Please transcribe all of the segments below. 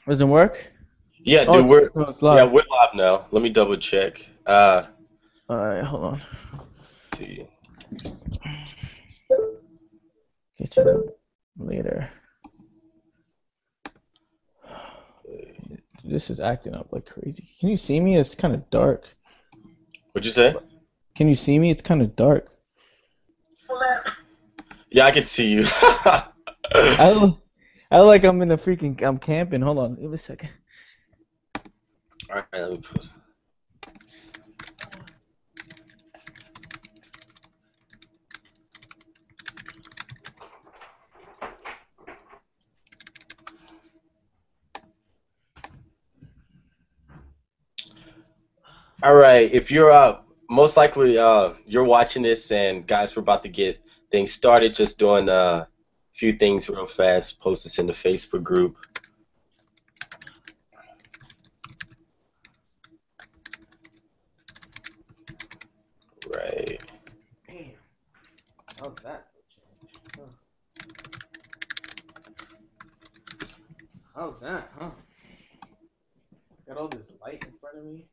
Doesn't work? Yeah, Oh, dude, it's live. we're live now. Let me double check. Alright, hold on. Let's see. Get you later. This is acting up like crazy. Can you see me? It's kind of dark. What'd you say? Can you see me? It's kind of dark. Yeah, I can see you. I look, I look like I'm in a freaking. I'm camping. Hold on. Give me a second. All right, let me pause. All right, if you're most likely you're watching this, and guys, we're about to get things started. Just doing a few things real fast. Post this in the Facebook group. Right. Damn. How's that? Huh. How's that, huh? Got all this light in front of me.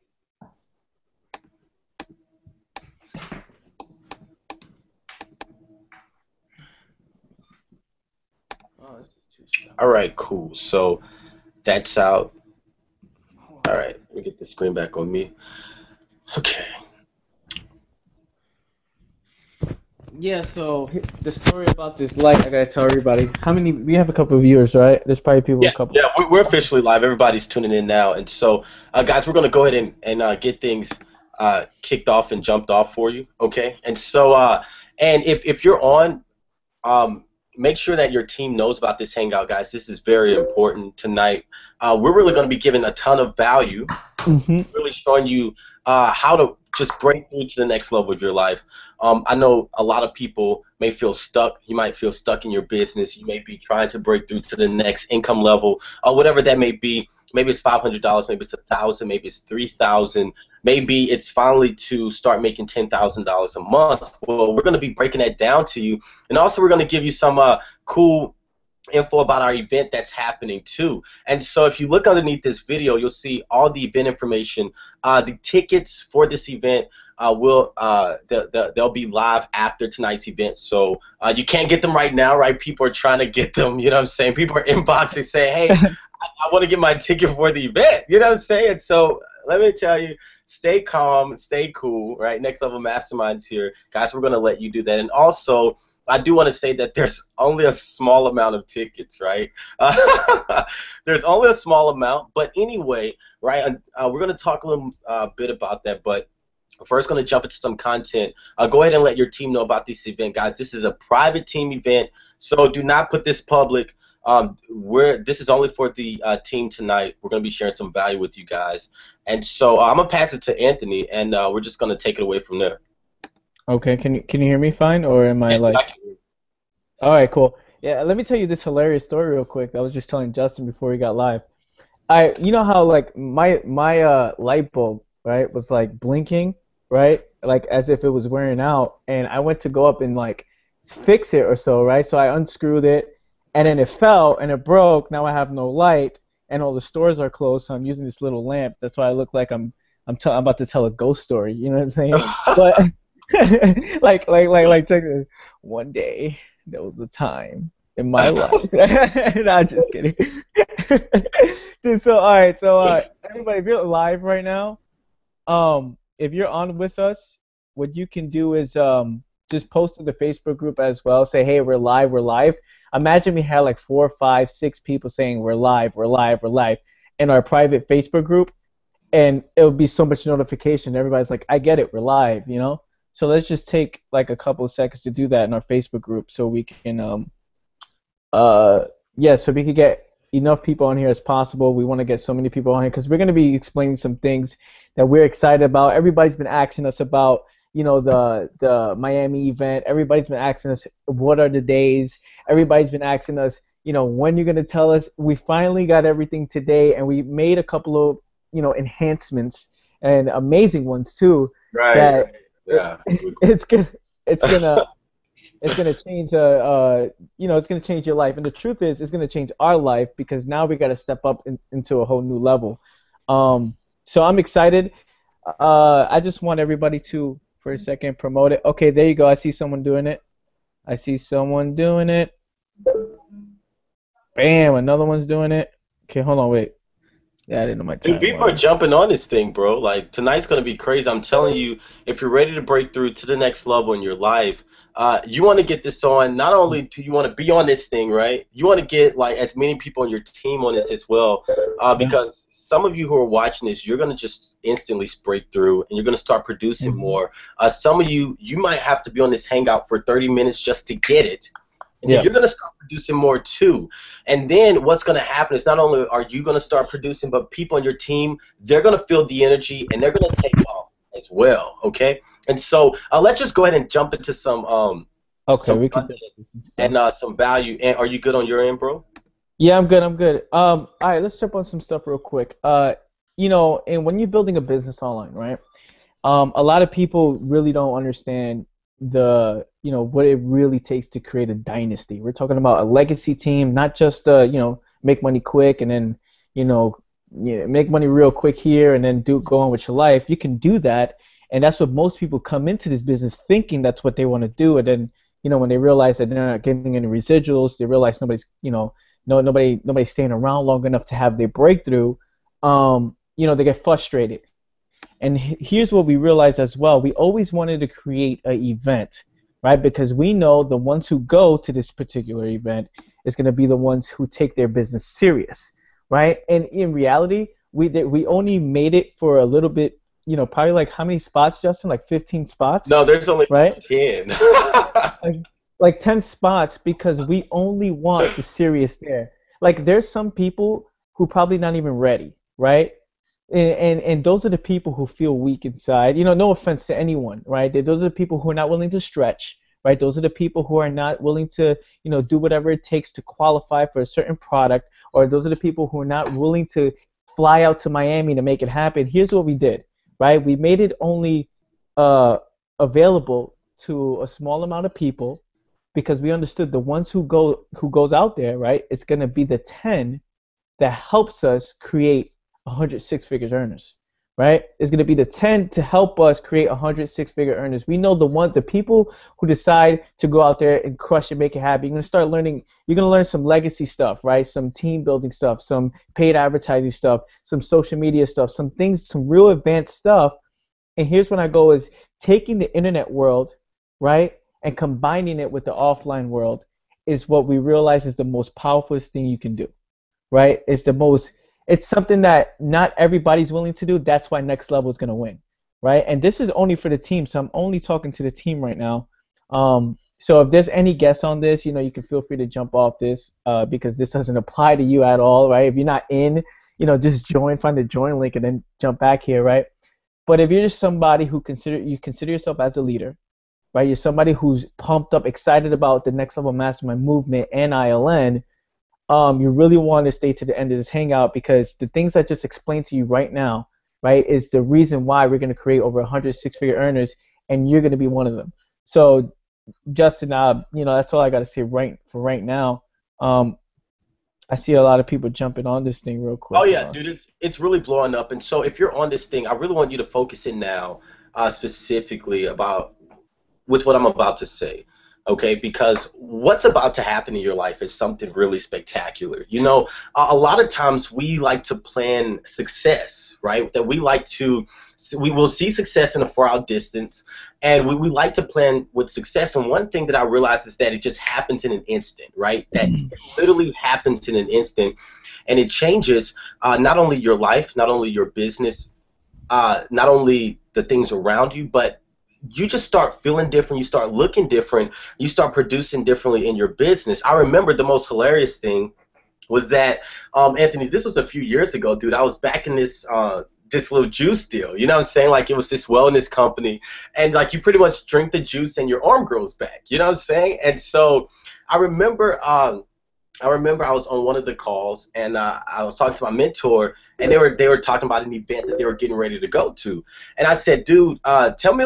Oh, this is too stuff. All right, cool. So that's out. All right, let me get the screen back on me. Okay. Yeah, so the story about this light, I gotta tell everybody. How many? We have a couple of viewers, right? There's probably people a Yeah, couple. yeah, we're officially live. Everybody's tuning in now, and so, guys, we're gonna go ahead and get things kicked off and jumped off for you, okay? And so, and if you're on, make sure that your team knows about this hangout, guys. This is very important tonight. We're really gonna be giving a ton of value, Mm-hmm. really showing you how to just break through to the next level of your life. I know a lot of people may feel stuck. You might feel stuck in your business. You may be trying to break through to the next income level, or whatever that may be. Maybe it's $500, maybe it's 1,000, maybe it's 3,000, maybe it's finally to start making $10,000 a month. Well, we're going to be breaking that down to you, and also we're going to give you some cool info about our event that's happening too. And so if you look underneath this video, you'll see all the event information. The tickets for this event they'll be live after tonight's event. So you can't get them right now, right? People are trying to get them, you know what I'm saying? People are inboxing saying, hey, I want to get my ticket for the event, you know what I'm saying? So let me tell you, stay calm, stay cool, right? Next Level Masterminds here. Guys, we're going to let you do that. And also, I do want to say that there's only a small amount of tickets, right? There's only a small amount, but anyway, right? We're going to talk a little bit about that, but first going to jump into some content. Go ahead and let your team know about this event, guys. This is a private team event, so do not put this public. This is only for the team tonight. We're going to be sharing some value with you guys, and so I'm gonna pass it to Anthony, and we're just going to take it away from there. Okay, can you hear me fine, or am I Yeah, like? I can- All right, cool. Yeah, let me tell you this hilarious story real quick. I was just telling Justin before we got live. You know how like my light bulb, right, was like blinking, right, like as if it was wearing out, and I went to go up and like fix it or so, right? So I unscrewed it, and then it fell and it broke. Now I have no light, and all the stores are closed, so I'm using this little lamp. That's why I look like I'm about to tell a ghost story. You know what I'm saying? But check this. One day there was a time in my life. Nah, just kidding. Dude, so all right, so everybody, if you're live right now, if you're on with us, what you can do is just post to the Facebook group as well. Say, hey, we're live, we're live. Imagine we had like 4, 5, 6 people saying we're live, we're live, we're live in our private Facebook group, and it would be so much notification. Everybody's like, I get it, we're live, you know. So let's just take like a couple of seconds to do that in our Facebook group, so we can uh yeah, so we could get enough people on here as possible. We want to get so many people on here because we're going to be explaining some things that we're excited about. Everybody's been asking us about, you know, the Miami event. Everybody's been asking us what are the days. Everybody's been asking us, you know, when you're going to tell us. We finally got everything today, and we made a couple of, you know, enhancements and amazing ones too. Right, That right. it, Yeah. it's gonna it's gonna change it's gonna change your life. And the truth is, it's gonna change our life because now we gotta step up into a whole new level. So I'm excited. I just want everybody to, for a second, promote it. Okay, there you go. I see someone doing it. I see someone doing it. Bam, another one's doing it. Okay, hold on, wait. Yeah, I didn't know my Dude, time people are was. jumping on this thing, bro. Like tonight's gonna be crazy. I'm telling you, if you're ready to break through to the next level in your life, you want to get this on. Not only do you want to be on this thing, right? You want to get like as many people on your team on this as well, Yeah. because some of you who are watching this, you're gonna just instantly break through, and you're gonna start producing Hmm. more. Some of you, you might have to be on this hangout for 30 minutes just to get it. And then Yeah. you're going to start producing more too. And then what's going to happen is not only are you going to start producing, but people on your team, they're going to feel the energy and they're going to take off as well. Okay. And so let's just go ahead and jump into Okay, some we can content definitely do some stuff. and some value. And are you good on your end, bro? Yeah, I'm good. I'm good. All right, let's jump on some stuff real quick. And when you're building a business online, right? A lot of people really don't understand what it really takes to create a dynasty. We're talking about a legacy team, not just make money quick and then, you know, make money real quick here and then go on with your life. You can do that, and that's what most people come into this business thinking that's what they want to do, and then, when they realize that they're not getting any residuals, they realize nobody's, no nobody's staying around long enough to have their breakthrough. They get frustrated. And here's what we realized as well. We always wanted to create an event, right? Because we know the ones who go to this particular event is going to be the ones who take their business serious, right? And in reality, we only made it for a little bit, probably like how many spots, Justin? Like 15 spots, No, there's only right? 10. Like, like 10 spots because we only want the serious there. Like there's some people who probably not even ready, right? And those are the people who feel weak inside. No offense to anyone, right? Those are the people who are not willing to stretch, right? Those are the people who are not willing to, do whatever it takes to qualify for a certain product, or those are the people who are not willing to fly out to Miami to make it happen. Here's what we did, right? We made it only uh, available to a small amount of people because we understood the ones who goes out there, right? It's gonna be the 10 that helps us create 100 six-figure earners, right? It's going to be the 10 to help us create 100 six-figure earners. We know the people who decide to go out there and crush and make it happen. You're going to start learning. You're going to learn some legacy stuff, right? Some team building stuff, some paid advertising stuff, some social media stuff, some things, some real advanced stuff. And here's when I go is taking the internet world, right, and combining it with the offline world is what we realize is the most powerful thing you can do, right? It's something that not everybody's willing to do. That's why Next Level is going to win, right? And this is only for the team, so I'm only talking to the team right now. So if there's any guests on this, you can feel free to jump off this because this doesn't apply to you at all, right? If you're not in, just find the join link and then jump back here, right? But if you're just somebody who consider yourself as a leader, right? You're somebody who's pumped up, excited about the Next Level Mastermind movement and ILN. You really want to stay to the end of this hangout because the things I just explained to you right now, right, is the reason why we're going to create over 100 six-figure earners, and you're going to be one of them. So, Justin, that's all I got to say right now. I see a lot of people jumping on this thing real quick. Oh yeah, dude, it's really blowing up. And so if you're on this thing, I really want you to focus in now, specifically about with what I'm about to say. Okay, because what's about to happen in your life is something really spectacular. A lot of times we like to plan success, right? That we will see success in a far-out distance, and we like to plan with success. And one thing that I realize is that it just happens in an instant, right? That it literally happens in an instant, and it changes not only your life, not only your business, not only the things around you, but you just start feeling different, you start looking different, you start producing differently in your business. I remember the most hilarious thing was that, Anthony, this was a few years ago, dude. I was back in this little juice deal, you know what I'm saying? Like it was this wellness company, and like you pretty much drink the juice and your arm grows back, you know what I'm saying? And so I remember I was on one of the calls, and I was talking to my mentor, and they were talking about an event that they were getting ready to go to, and I said, dude, tell me,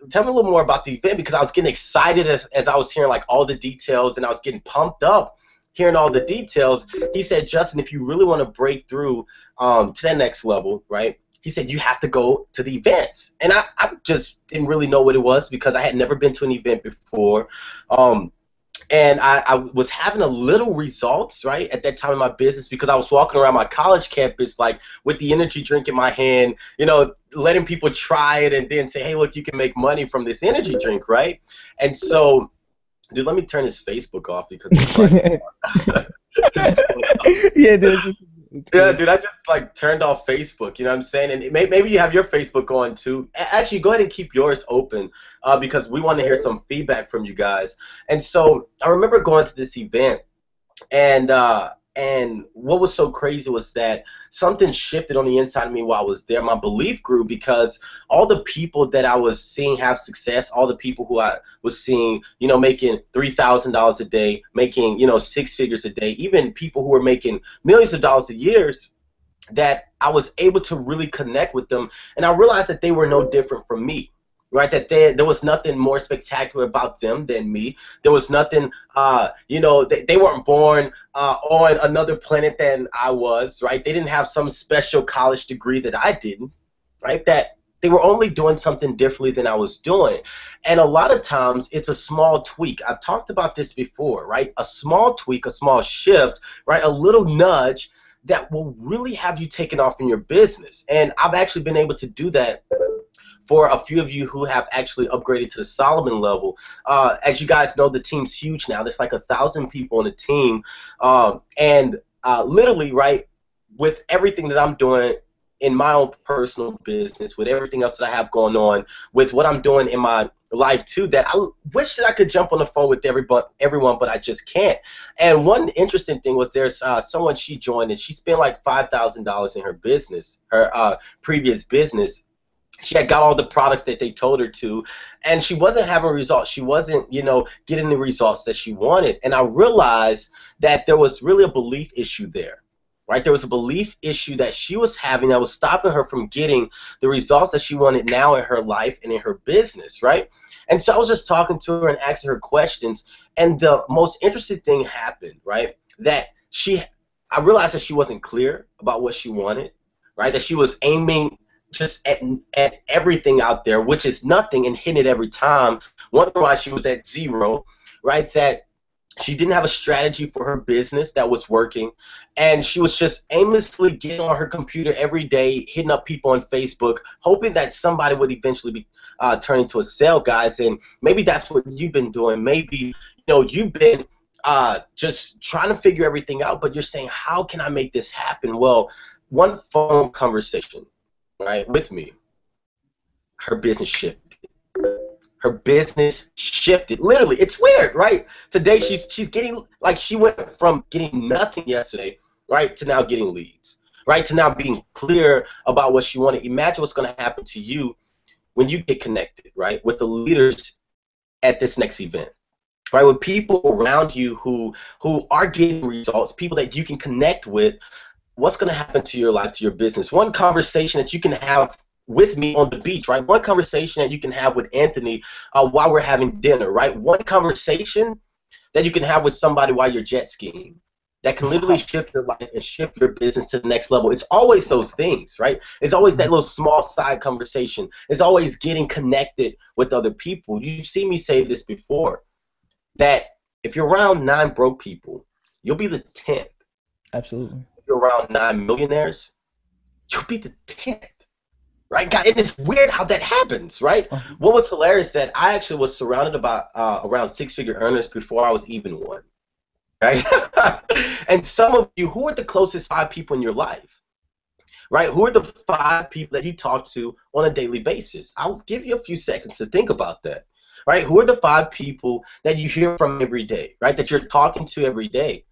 tell me a little more about the event, because I was getting excited as I was hearing like all the details, and I was getting pumped up hearing all the details. He said, Justin, if you really want to break through to that next level, right? He said, you have to go to the events. And I just didn't really know what it was because I had never been to an event before. And I was having a little results, right, at that time in my business, because I was walking around my college campus, like, with the energy drink in my hand, you know, letting people try it and then say, hey, look, you can make money from this energy drink, right? And so, dude, let me turn this Facebook off because it's like, Yeah, dude. yeah, dude, I just like turned off Facebook, you know what I'm saying? And maybe you have your Facebook on too. Actually, go ahead and keep yours open because we want to hear some feedback from you guys. And so I remember going to this event, and what was so crazy was that something shifted on the inside of me while I was there. My belief grew because all the people that I was seeing have success, all the people who I was seeing, you know, making $3,000 a day, making, you know, 6 figures a day, even people who were making millions of dollars a year, that I was able to really connect with them, and I realized that they were no different from me. Right, that there was nothing more spectacular about them than me. There was nothing, you know, they weren't born on another planet than I was, right? They didn't have some special college degree that I didn't, right? That they were only doing something differently than I was doing. And a lot of times it's a small tweak. I've talked about this before, right? A small tweak, a small shift, right? A little nudge that will really have you taken off in your business. And I've actually been able to do that for a few of you who have actually upgraded to the Solomon level. As you guys know, the team's huge now. There's like 1,000 people on the team. And literally, right, with everything that I'm doing in my own personal business, with everything else that I have going on, with what I'm doing in my life too, that I wish that I could jump on the phone with everyone, but I just can't. And one interesting thing was there's someone she joined, and she spent like $5,000 in her business, her previous business. She had got all the products that they told her to, and she wasn't having results. She wasn't, you know, getting the results that she wanted. And I realized that there was really a belief issue there, right? There was a belief issue that she was having that was stopping her from getting the results that she wanted now in her life and in her business, right? And so I was just talking to her and asking her questions, and the most interesting thing happened, right? That I realized that she wasn't clear about what she wanted, right? That she was aiming just at everything out there, which is nothing, and hitting it every time, wondering why she was at zero, right? That she didn't have a strategy for her business that was working, and she was just aimlessly getting on her computer every day, hitting up people on Facebook, hoping that somebody would eventually be turned into a sale, guys. And maybe that's what you've been doing. Maybe, you know, you've been just trying to figure everything out, but you're saying, how can I make this happen? Well, one phone conversation, right, with me, her business shifted. Her business shifted. Literally, it's weird, right? Today she's getting, like, she went from getting nothing yesterday, right, to now getting leads, right, to now being clear about what she wanted. Imagine what's going to happen to you when you get connected, right, with the leaders at this next event, right, with people around you who are getting results, people that you can connect with. What's going to happen to your life, to your business? One conversation that you can have with me on the beach, right? One conversation that you can have with Anthony while we're having dinner, right? One conversation that you can have with somebody while you're jet skiing that can literally shift your life and shift your business to the next level. It's always those things, right? It's always that little small side conversation. It's always getting connected with other people. You've seen me say this before, that if you're around 9 broke people, you'll be the 10th. Absolutely. You're around 9 millionaires, you'll be the 10th, right? God, and it's weird how that happens, right? What was hilarious that I actually was surrounded by around 6-figure earners before I was even one, right? And some of you, who are the closest 5 people in your life, right? Who are the 5 people that you talk to on a daily basis? I'll give you a few seconds to think about that, right? Who are the 5 people that you hear from every day, right? That you're talking to every day?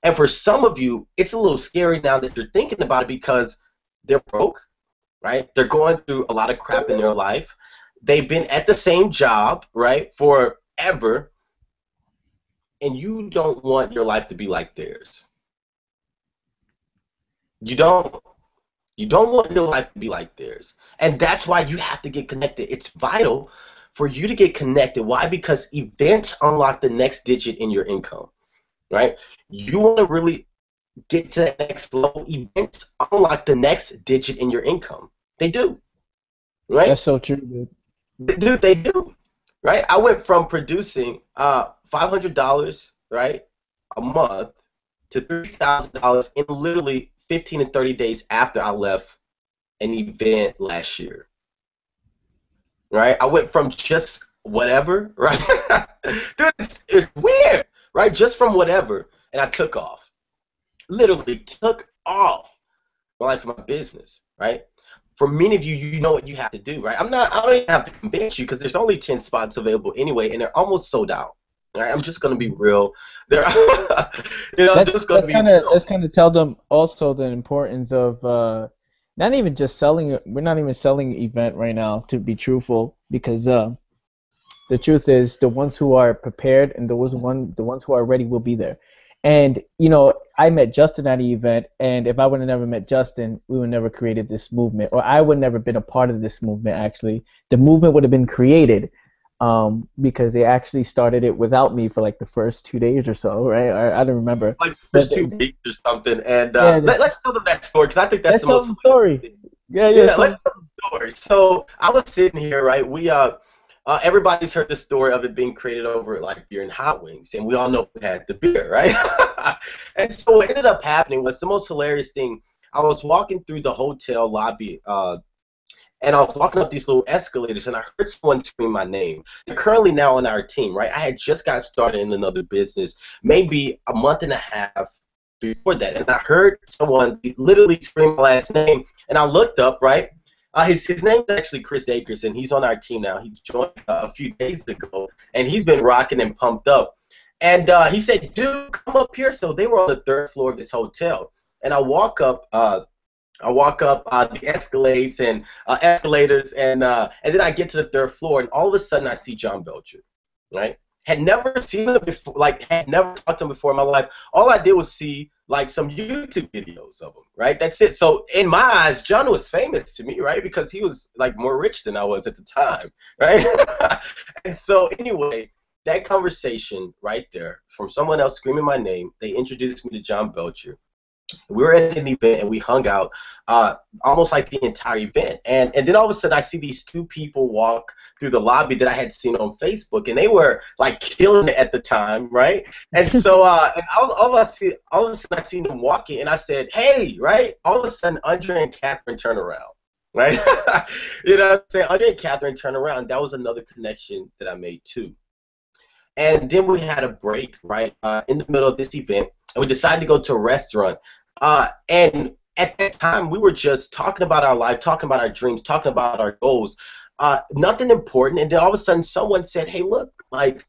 And for some of you, it's a little scary now that you're thinking about it because they're broke, right? They're going through a lot of crap in their life. They've been at the same job, right, forever, and you don't want your life to be like theirs. You don't want your life to be like theirs. And that's why you have to get connected. It's vital for you to get connected. Why? Because events unlock the next digit in your income, right? You want to really get to that next level. Events unlock the next digit in your income. They do, right? That's so true, dude. Dude, they do, right? I went from producing $500, right, a month to $3,000 in literally 15 and 30 days after I left an event last year, right? I went from just whatever, right? Dude, it's weird, right? Just from whatever, and I took off. Literally took off my life and my business, right? For many of you, you know what you have to do, right? I don't even have to convince you because there's only 10 spots available anyway, and they're almost sold out. Right? I'm just gonna be real. They're, just gonna be real. Let's kind of tell them also the importance of not even just selling. We're not even selling an event right now, to be truthful, because the truth is the ones who are prepared and the ones who are ready will be there. And I met Justin at the event, and if I would have never met Justin, we would never created this movement, or I would never been a part of this movement. Actually, the movement would have been created because they actually started it without me for like the first 2 days or so, right? I don't remember. Like first 2 weeks or something. And yeah, let's tell them that story because I think that's the most story. Yeah, let's tell the story. So I was sitting here, right? We everybody's heard the story of it being created over like beer and hot wings, and we all know who had the beer, right? And so what ended up happening was the most hilarious thing. I was walking through the hotel lobby, and I was walking up these little escalators, and I heard someone scream my name. They're currently now on our team, right? I had just got started in another business, maybe a month and a half before that, and I heard someone literally scream my last name, and I looked up, right? His name's actually Chris Akers, and he's on our team now. He joined a few days ago, and he's been rocking and pumped up. And he said, "Dude, come up here." So they were on the 3rd floor of this hotel, and I walk up the escalators, and then I get to the 3rd floor, and all of a sudden I see John Belcher, right? Had never seen him before, like had never talked to him before in my life. All I did was see like some YouTube videos of him, right? That's it. So in my eyes, John was famous to me, right? Because he was like more rich than I was at the time, right? And so anyway, that conversation right there from someone else screaming my name, they introduced me to John Belcher. We were at an event and we hung out almost like the entire event. And then all of a sudden I see these 2 people walk through the lobby that I had seen on Facebook, and they were like killing it at the time, right? And so and all of a sudden I seen them walking, and I said, "Hey," right? All of a sudden Andre and Catherine turn around, right? You know what I'm saying? Andre and Catherine turn around. That was another connection that I made too. And then we had a break, right, in the middle of this event, and we decided to go to a restaurant. And at that time, we were just talking about our life, talking about our dreams, talking about our goals. Nothing important. And then all of a sudden, someone said, "Hey, look, like,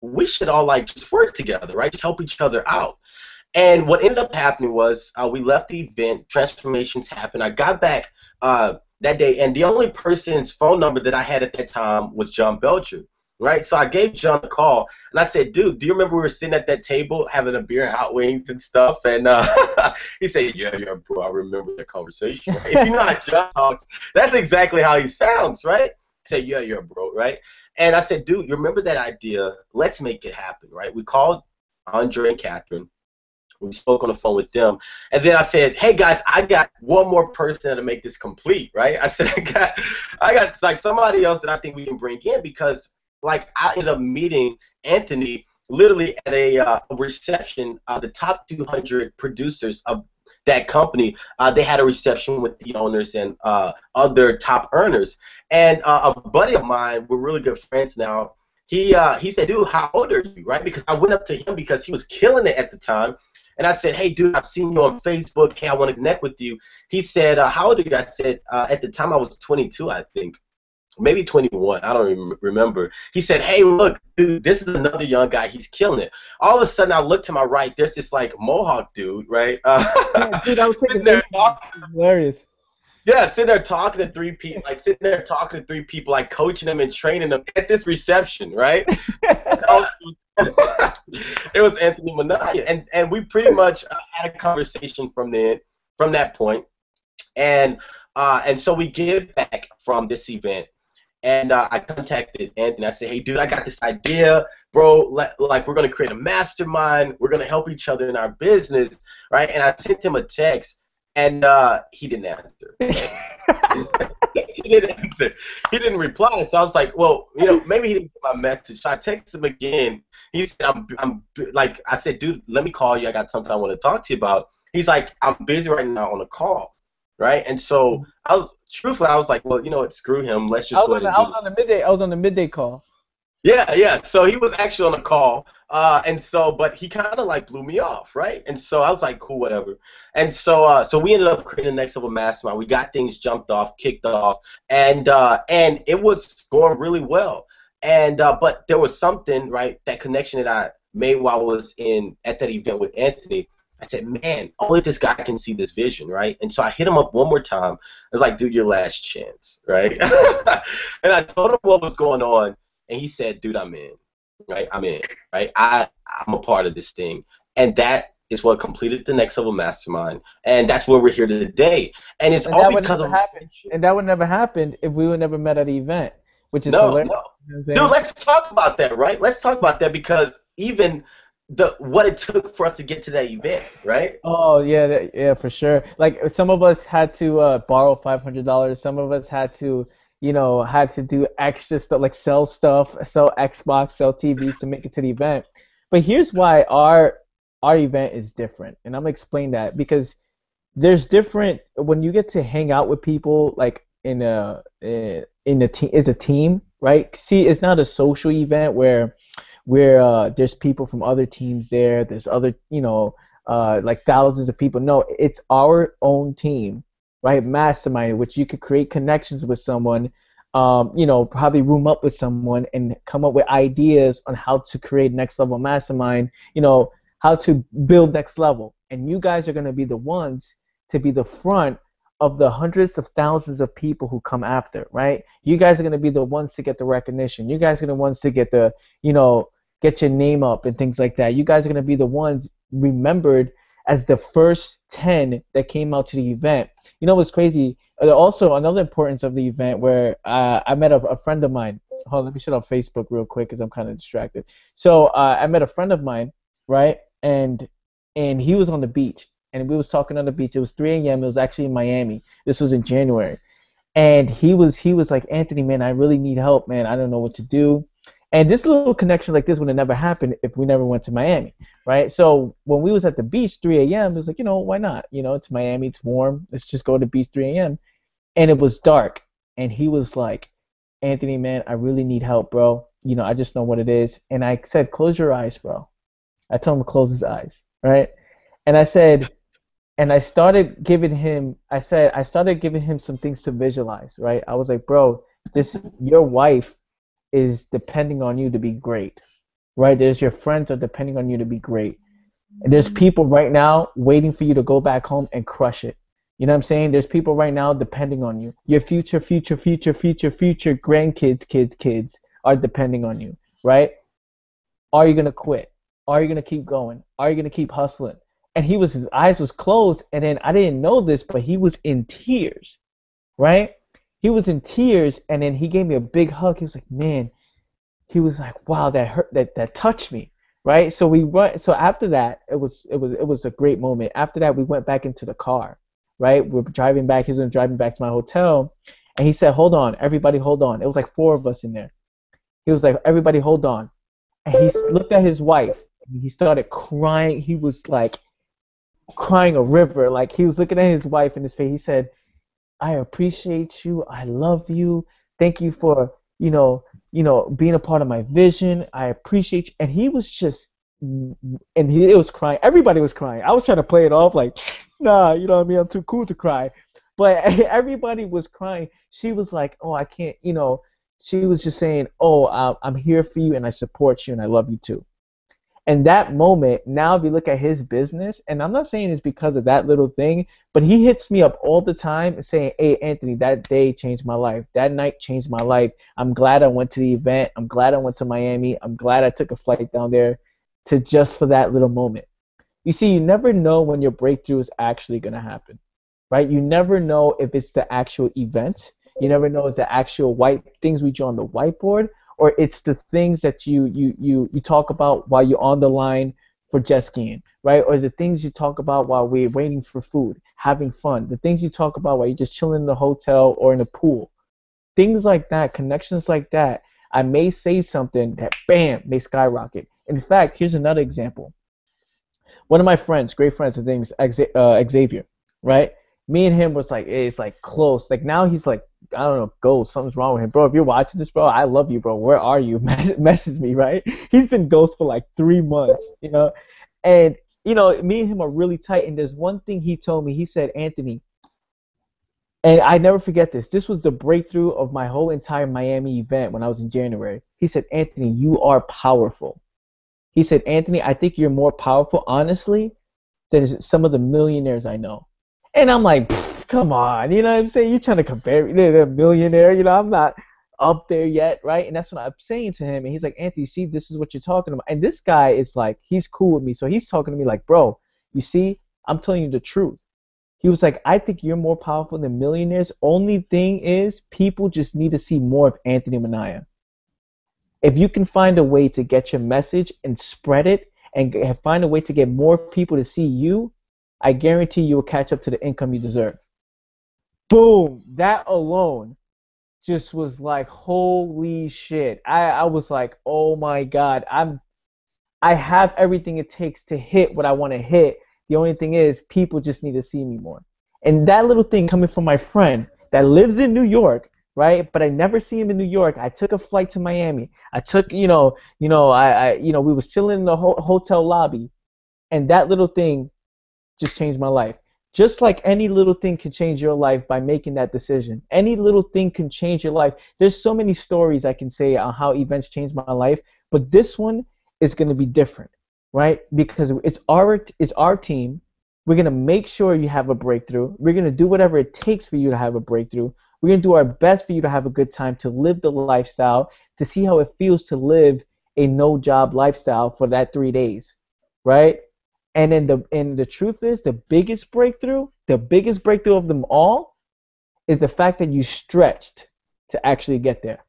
we should all like just work together, right? Just help each other out." And what ended up happening was we left the event. Transformations happened. I got back that day, and the only person's phone number that I had at that time was John Belcher. Right, so I gave John a call, and I said, "Dude, do you remember we were sitting at that table having a beer and hot wings and stuff?" And he said, "Yeah, bro, I remember that conversation." Right? If you know how John talks, that's exactly how he sounds, right? He said, "Yeah, bro," right? And I said, "Dude, you remember that idea? Let's make it happen," right? We called Andre and Catherine. We spoke on the phone with them, and then I said, "Hey guys, I got one more person to make this complete," right? I said, I got like somebody else that I think we can bring in because." Like, I ended up meeting Anthony literally at a reception. The top 200 producers of that company, they had a reception with the owners and other top earners. And a buddy of mine, we're really good friends now, he said, "Dude, how old are you?" Right? Because I went up to him because he was killing it at the time. And I said, "Hey, dude, I've seen you on Facebook. Hey, I want to connect with you." He said, "How old are you?" I said, at the time I was 22, I think. Maybe 21, I don't remember. He said, "Hey, look, dude, this is another young guy. He's killing it." All of a sudden, I look to my right. There's this like Mohawk dude, right? Yeah, dude, I was taking there hilarious. Yeah, sitting there talking to 3 people, like coaching them and training them at this reception, right? It was Anthony Minaya, and we pretty much had a conversation from that point, and so we get back from this event. And I contacted Anthony. I said, hey, dude, I got this idea, bro. Like, we're going to create a mastermind. We're going to help each other in our business, right? And I sent him a text, and he didn't answer. He didn't answer. He didn't reply. So I was like, well, maybe he didn't get my message. So I texted him again. He said, I'm like, I said, dude, let me call you. I got something I want to talk to you about. He's like, I'm busy right now on a call, right? And so truthfully, I was like, well, screw him. Let's just go ahead and do it. I was on the midday call. Yeah. So he was actually on a call, but he kind of like blew me off, right? And so I was like, cool, whatever. And so we ended up creating the Next Level Mastermind. We got things kicked off, and it was going really well. And but there was something, right? That connection that I made while I was at that event with Anthony. I said, man, only this guy can see this vision, right? And so I hit him up one more time. I was like, dude, your last chance, right? And I told him what was going on. And he said, dude, I'm in, right? I'm in, right? I'm a part of this thing. And that is what completed the Next Level Mastermind. And that's where we're here today. And it's all because of... And that would never happen if we would never met at the event, which is hilarious. No. Dude, let's talk about that, right? Let's talk about that, because even what it took for us to get to that event, right? Oh, yeah, for sure. Like, some of us had to borrow $500. Some of us had to... had to do extra stuff, like sell Xbox, sell TVs to make it to the event. But here's why our event is different, and I'm gonna explain that, because there's different when you get to hang out with people, like in a team, as a team, right? See, it's not a social event where there's people from other teams there. There's other, like thousands of people. No, it's our own team. Right, mastermind, which you could create connections with someone, probably room up with someone and come up with ideas on how to create Next Level Mastermind, how to build next level. And you guys are going to be the ones to be the front of the hundreds of thousands of people who come after, right? You guys are going to be the ones to get the recognition. You guys are the ones to get the, get your name up and things like that. You guys are going to be the ones remembered as the first 10 that came out to the event. What's crazy? Also, another importance of the event where I met a friend of mine. Hold on, let me shut off Facebook real quick because I'm kind of distracted. So I met a friend of mine, right? And he was on the beach, and we was talking on the beach. It was 3 a.m. It was actually in Miami. This was in January, and he was like, Anthony, man, I really need help, man. I don't know what to do. And this little connection like this would have never happened if we never went to Miami, right? So when we was at the beach 3 a.m., it was like, why not? It's Miami, it's warm. Let's just go to the beach 3 a.m. And it was dark. And he was like, Anthony, man, I really need help, bro. I just know what it is. And I said, close your eyes, bro. I told him to close his eyes, right? And I said, and I started giving him some things to visualize, right? I was like, bro, your wife is depending on you to be great, right? There's your friends are depending on you to be great. And there's people right now waiting for you to go back home and crush it. You know what I'm saying? There's people right now depending on you. Your future grandkids, kids are depending on you, right? Are you gonna quit? Are you gonna keep going? Are you gonna keep hustling? And his eyes was closed, and then I didn't know this, but he was in tears, right? He was in tears, and then he gave me a big hug. He was like, man, he was like, wow, that hurt, that touched me, right? So so after that, it was a great moment. After that, we went back into the car, right? We're driving back. He was driving back to my hotel, and he said, hold on, everybody hold on. It was like 4 of us in there. He was like, everybody hold on. And he looked at his wife, and he started crying. He was like crying a river. Like, he was looking at his wife in his face. He said, I appreciate you. I love you. Thank you for, being a part of my vision. I appreciate you. And he was just, it was crying. Everybody was crying. I was trying to play it off like, nah, I'm too cool to cry. But everybody was crying. She was like, oh, I can't, she was just saying, oh, I'm here for you and I support you and I love you too. And that moment, now if you look at his business, and I'm not saying it's because of that little thing, but he hits me up all the time saying, hey, Anthony, that day changed my life. That night changed my life. I'm glad I went to the event. I'm glad I went to Miami. I'm glad I took a flight down there just for that little moment. You see, you never know when your breakthrough is actually going to happen, right? You never know if it's the actual event. You never know if the actual white things we draw on the whiteboard, or it's the things that you talk about while you're on the line for jet skiing, right? Or is it things you talk about while we're waiting for food, having fun, the things you talk about while you're just chilling in the hotel or in the pool, things like that, connections like that. I may say something that bam may skyrocket. In fact, here's another example. One of my friends, great friends, his name is Xavier, right? Me and him was like, it's like close. Like now he's like, I don't know, ghost. Something's wrong with him, bro. If you're watching this, bro, I love you, bro. Where are you? Message me, right? He's been ghost for like 3 months, and me and him are really tight. And there's one thing he told me. He said, Anthony, and I never forget this. This was the breakthrough of my whole entire Miami event when I was in January. He said, Anthony, you are powerful. He said, Anthony, I think you're more powerful, honestly, than some of the millionaires I know. And I'm like, come on, you know what I'm saying? You're trying to compare me to a millionaire. I'm not up there yet, right? And that's what I'm saying to him. And he's like, Anthony, you see, this is what you're talking about. And this guy is like, he's cool with me. So he's talking to me like, bro, you see, I'm telling you the truth. He was like, I think you're more powerful than millionaires. Only thing is, people just need to see more of Anthony Minaya. If you can find a way to get your message and spread it and find a way to get more people to see you, I guarantee you will catch up to the income you deserve. Boom! That alone just was like, holy shit. I was like, oh my God, I have everything it takes to hit what I want to hit. The only thing is, people just need to see me more. And that little thing coming from my friend that lives in New York, right? But I never see him in New York. I took a flight to Miami. I took, we was chilling in the hotel lobby, and that little thing just changed my life. Just like any little thing can change your life by making that decision. Any little thing can change your life. There's so many stories I can say on how events changed my life, but this one is going to be different, right? Because it's our team. We're going to make sure you have a breakthrough. We're going to do whatever it takes for you to have a breakthrough. We're going to do our best for you to have a good time, to live the lifestyle, to see how it feels to live a no-job lifestyle for that 3 days, right? And then the truth is, the biggest breakthrough of them all is the fact that you stretched to actually get there,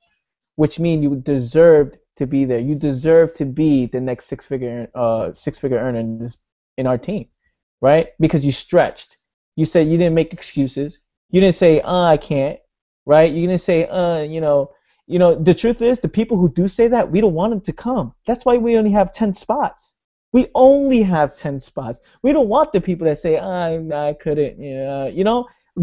which means you deserved to be there. You deserve to be the next six-figure earner in our team, right? Because you stretched. You said you didn't make excuses. You didn't say, I can't, right? You didn't say, the truth is, the people who do say that, we don't want them to come. That's why we only have 10 spots. We only have 10 spots. We don't want the people that say, I couldn't,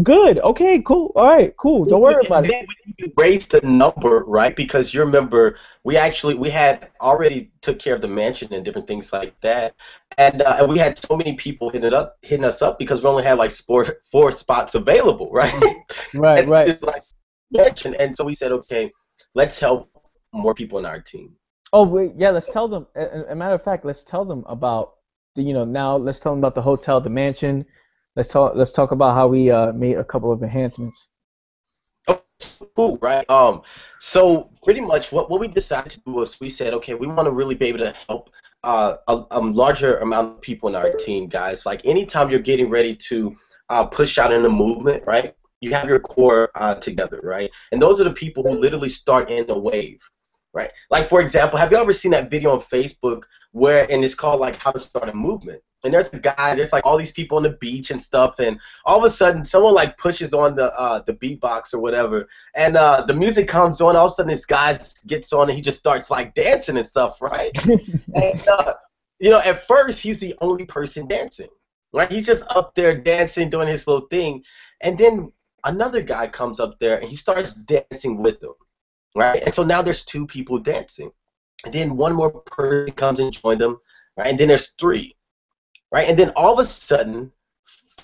Good. Okay, cool. All right, cool. Don't worry about it. You raised the number, right? Because you remember we had already took care of the mansion and different things like that. And we had so many people hitting us up because we only had like four spots available, right? Right, right. It's like mansion. And so we said, okay, let's help more people in our team. Oh, wait, yeah, let's tell them. As a matter of fact, let's tell them about now let's tell them about the hotel, the mansion. Let's talk about how we made a couple of enhancements. Oh, cool, right? So pretty much what we decided to do was we said, okay, we want to really be able to help a larger amount of people in our team, guys. Like anytime you're getting ready to push out in a movement, right? You have your core together, right? And those are the people who literally start in the wave. Right, like for example, have you ever seen that video on Facebook and it's called like How to Start a Movement? And there's like all these people on the beach and stuff, and all of a sudden someone like pushes on the beatbox or whatever, and the music comes on. All of a sudden this guy gets on and he just starts like dancing and stuff, right? And at first he's the only person dancing, right? He's just up there dancing, doing his little thing, and then another guy comes up there and he starts dancing with him. Right, and so now there's 2 people dancing, and then one more person comes and joined them, right? And then there's 3, right? And then all of a sudden,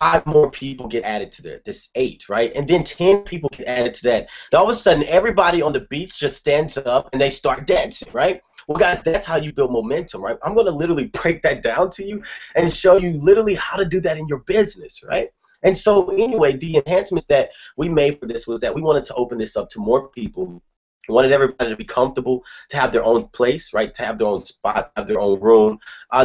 5 more people get added to this 8, right? And then 10 people get added to that. And all of a sudden, everybody on the beach just stands up and they start dancing, right? Well, guys, that's how you build momentum, right? I'm going to literally break that down to you and show you literally how to do that in your business, right? And so anyway, the enhancements that we made for this was that we wanted to open this up to more people. wanted everybody to be comfortable, to have their own place, right, to have their own spot, have their own room,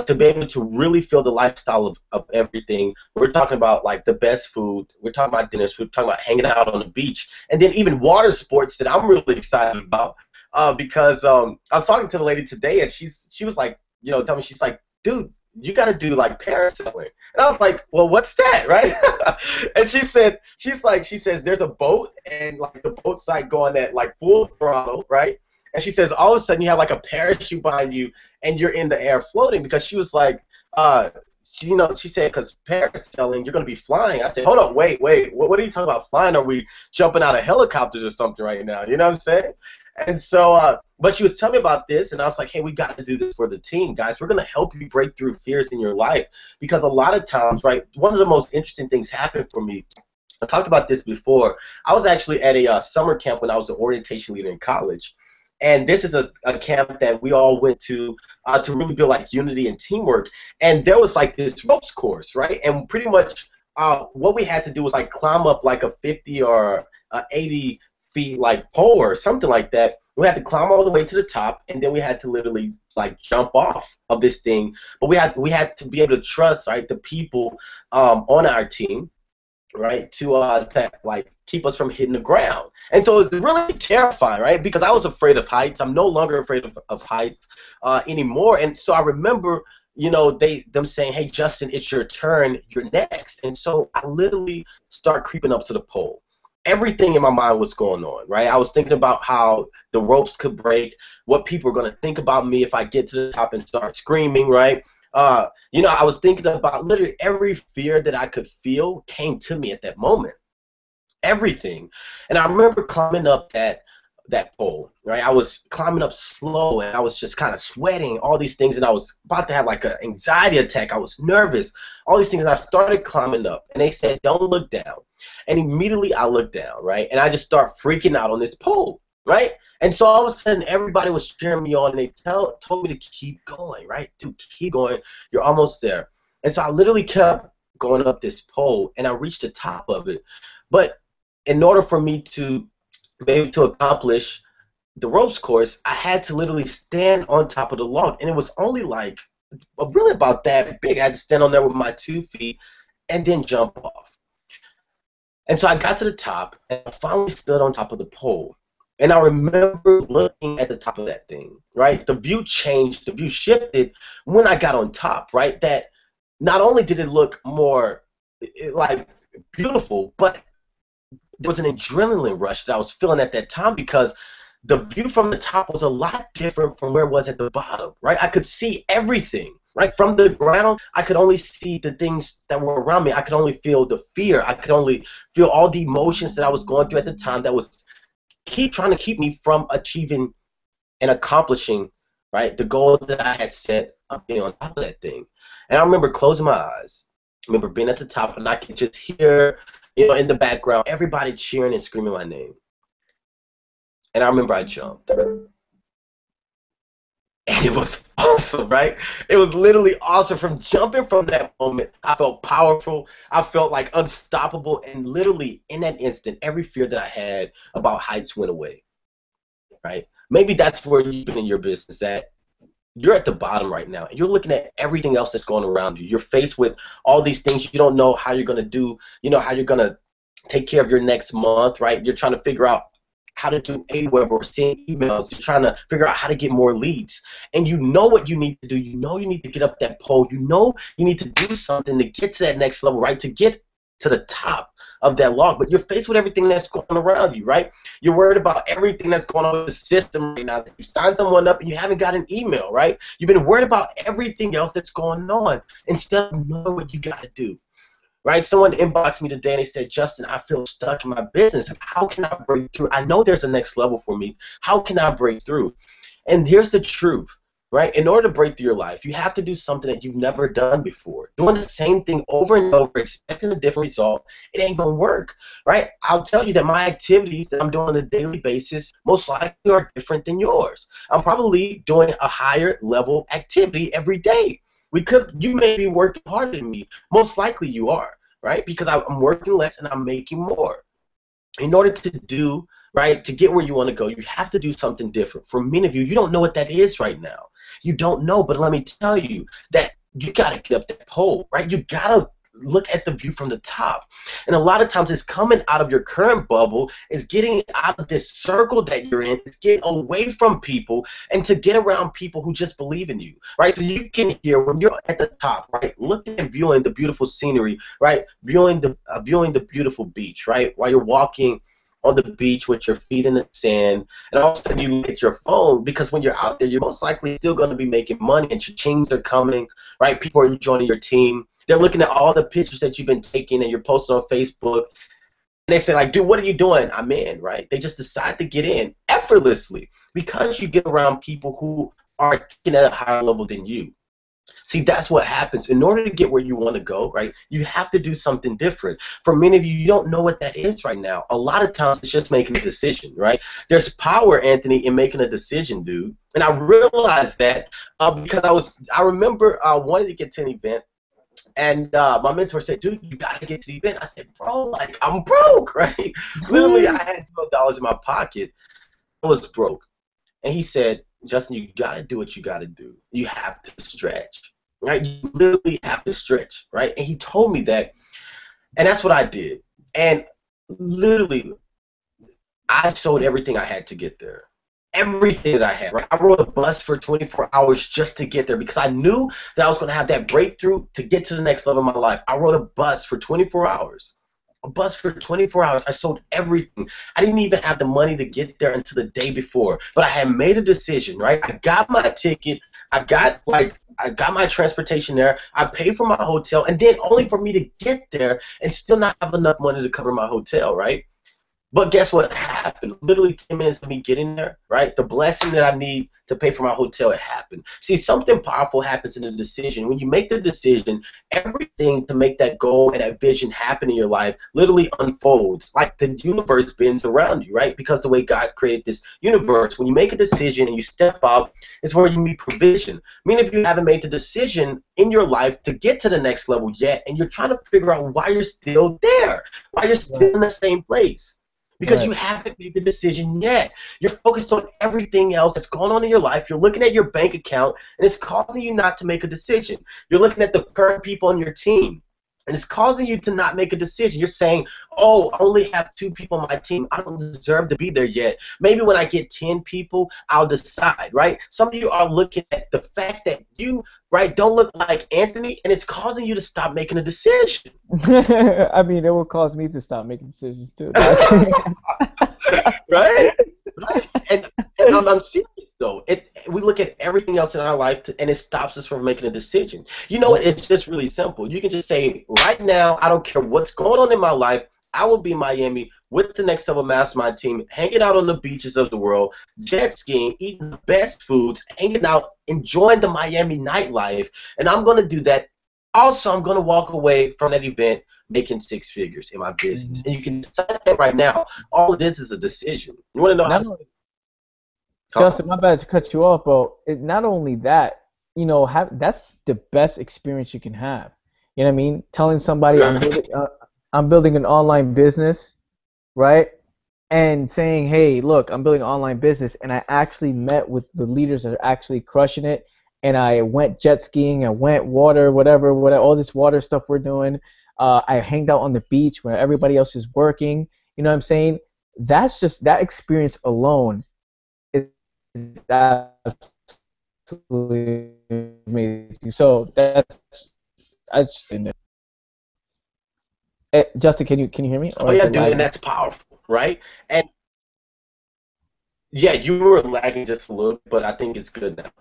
to be able to really feel the lifestyle of everything. We're talking about like the best food. We're talking about dinners. We're talking about hanging out on the beach, and then even water sports that I'm really excited about. Because I was talking to the lady today, and she was like, tell me, she's like, dude, you got to do like parasailing. And I was like, well, what's that, right? And she says there's a boat, and like the boat's like going at like full throttle, right? And she says all of a sudden you have like a parachute behind you, and you're in the air floating, because she was like, she said, because parasailing, you're going to be flying. I said, hold on, wait, what are you talking about flying? Are we jumping out of helicopters or something right now? You know what I'm saying? And so, but she was telling me about this, and I was like, hey, we got to do this for the team, guys. We're going to help you break through fears in your life, because a lot of times, right, one of the most interesting things happened for me. I talked about this before. I was actually at a summer camp when I was an orientation leader in college. And this is a camp that we all went to really build like unity and teamwork. And there was like this ropes course, right? And pretty much what we had to do was like climb up like a 50 or 80 feet like pole or something like that. We had to climb all the way to the top, and then we had to literally like jump off of this thing. But we had to be able to trust, right, the people on our team, right, to like keep us from hitting the ground. And so it's really terrifying, right, because I was afraid of heights. I'm no longer afraid of heights anymore. And so I remember, them saying, hey, Justin, it's your turn, you're next. And so I literally start creeping up to the pole. Everything in my mind was going on, right? I was thinking about how the ropes could break, what people are going to think about me if I get to the top and start screaming, right? I was thinking about literally every fear that I could feel came to me at that moment. Everything. And I remember climbing up that pole, right? I was climbing up slow, and I was just kind of sweating, all these things, and I was about to have like an anxiety attack. I was nervous, all these things, and I started climbing up, and they said, don't look down. And immediately I looked down, right? And I just start freaking out on this pole, right? And so all of a sudden everybody was cheering me on, and they told me to keep going, right? Dude, keep going. You're almost there. And so I literally kept going up this pole, and I reached the top of it. But in order for me to be able to accomplish the ropes course, I had to literally stand on top of the log. And it was only like really about that big. I had to stand on there with my 2 feet and then jump off. And so I got to the top, and I finally stood on top of the pole. And I remember looking at the top of that thing, right? The view changed, the view shifted when I got on top, right? That not only did it look more like beautiful, but there was an adrenaline rush that I was feeling at that time, because the view from the top was a lot different from where it was at the bottom, right? I could see everything. Right from the ground, I could only see the things that were around me. I could only feel the fear. I could only feel all the emotions that I was going through at the time that was trying to keep me from achieving and accomplishing, right, the goal that I had set of being on top of that thing. And I remember closing my eyes. I remember being at the top, and I could just hear, in the background, everybody cheering and screaming my name. And I remember I jumped. And it was awesome, right? It was literally awesome. From jumping from that moment, I felt powerful. I felt like unstoppable. And literally in that instant, every fear that I had about heights went away, right? Maybe that's where you've been in your business, that you're at the bottom right now, and you're looking at everything else that's going around you. You're faced with all these things. You don't know how you're going to do, how you're going to take care of your next month, right? You're trying to figure out how to do AWeber or send emails. You're trying to figure out how to get more leads. And you know what you need to do. You know you need to get up that pole. You know you need to do something to get to that next level, right? To get to the top of that log. But you're faced with everything that's going around you, right? You're worried about everything that's going on with the system right now. You signed someone up and you haven't got an email, right? You've been worried about everything else that's going on instead of knowing what you got to do. Right? Someone inboxed me today and they said, Justin, I feel stuck in my business. How can I break through? I know there's a next level for me. How can I break through? And here's the truth, right? In order to break through your life, you have to do something that you've never done before. Doing the same thing over and over, expecting a different result, it ain't going to work, right? I'll tell you that my activities that I'm doing on a daily basis most likely are different than yours. I'm probably doing a higher level activity every day. You may be working harder than me. Most likely you are, right? Because I'm working less and I'm making more. In order to do right? To get where you want to go, you have to do something different. For many of you, you don't know what that is right now. You don't know, but let me tell you that you got to get up that pole, right? You got to look at the view from the top. And a lot of times it's coming out of your current bubble, it's getting out of this circle that you're in, it's getting away from people and to get around people who just believe in you, right? So you can hear when you're at the top, right, looking and viewing the beautiful scenery, right, viewing the beautiful beach, right, while you're walking on the beach with your feet in the sand, and all of a sudden you look at your phone, because when you're out there, you're most likely still going to be making money, and cha-chings are coming, right? People are joining your team. They're looking at all the pictures that you've been taking and you're posting on Facebook, and they say, like, dude, what are you doing? I'm in, right? They just decide to get in effortlessly because you get around people who are taking at a higher level than you. See, that's what happens. In order to get where you want to go, right, you have to do something different. For many of you, you don't know what that is right now. A lot of times it's just making a decision, right? There's power, Anthony, in making a decision, dude. And I realized that because I remember wanting to get to an event, and my mentor said, dude, you got to get to the event. I said, bro, like, I'm broke, right? Literally, I had $12 in my pocket. I was broke. And he said, Justin, you got to do what you got to do. You have to stretch, right? You literally have to stretch, right? And he told me that, and that's what I did. And literally, I sold everything I had to get there. Everything that I had, right? I rode a bus for 24 hours just to get there because I knew that I was going to have that breakthrough to get to the next level of my life. I rode a bus for 24 hours. A bus for 24 hours. I sold everything. I didn't even have the money to get there until the day before. But I had made a decision, right? I got my ticket. I got my transportation there. I paid for my hotel, and then only for me to get there and still not have enough money to cover my hotel, right? But guess what happened? Literally 10 minutes of me getting there, right? The blessing that I need to pay for my hotel, it happened. See, something powerful happens in a decision. When you make the decision, everything to make that goal and that vision happen in your life literally unfolds. Like the universe bends around you, right? Because the way God created this universe, when you make a decision and you step out, it's where you meet provision. Meaning if you haven't made the decision in your life to get to the next level yet, and you're trying to figure out why you're still there, why you're still in the same place. Because you haven't made the decision yet. You're focused on everything else that's going on in your life. You're looking at your bank account, and it's causing you not to make a decision. You're looking at the current people on your team, and it's causing you to not make a decision. You're saying, oh, I only have 2 people on my team. I don't deserve to be there yet. Maybe when I get 10 people, I'll decide, right? Some of you are looking at the fact that you, right, don't look like Anthony, and it's causing you to stop making a decision. I mean, it will cause me to stop making decisions, too. Right? Right? And I'm serious, though. We look at everything else in our life, and it stops us from making a decision. You know, it's just really simple. You can just say, right now, I don't care what's going on in my life, I will be in Miami with the Next Level Mastermind team, hanging out on the beaches of the world, jet skiing, eating the best foods, hanging out, enjoying the Miami nightlife, and I'm going to do that. Also, I'm going to walk away from that event making 6 figures in my business. And you can decide that right now. All it is a decision. You want to know how? Justin, my bad to cut you off, bro. Not only that, you know, that's the best experience you can have. You know what I mean? Telling somebody I'm building an online business, right? And saying, hey, look, I'm building an online business, and I actually met with the leaders that are actually crushing it, and I went jet skiing, I went whatever, all this water stuff we're doing. I hanged out on the beach where everybody else is working. You know what I'm saying? That's just, that experience alone is absolutely amazing. So that's Justin, can you hear me? Oh yeah, dude, and that's powerful, right? And yeah, you were lagging just a little, but I think it's good now,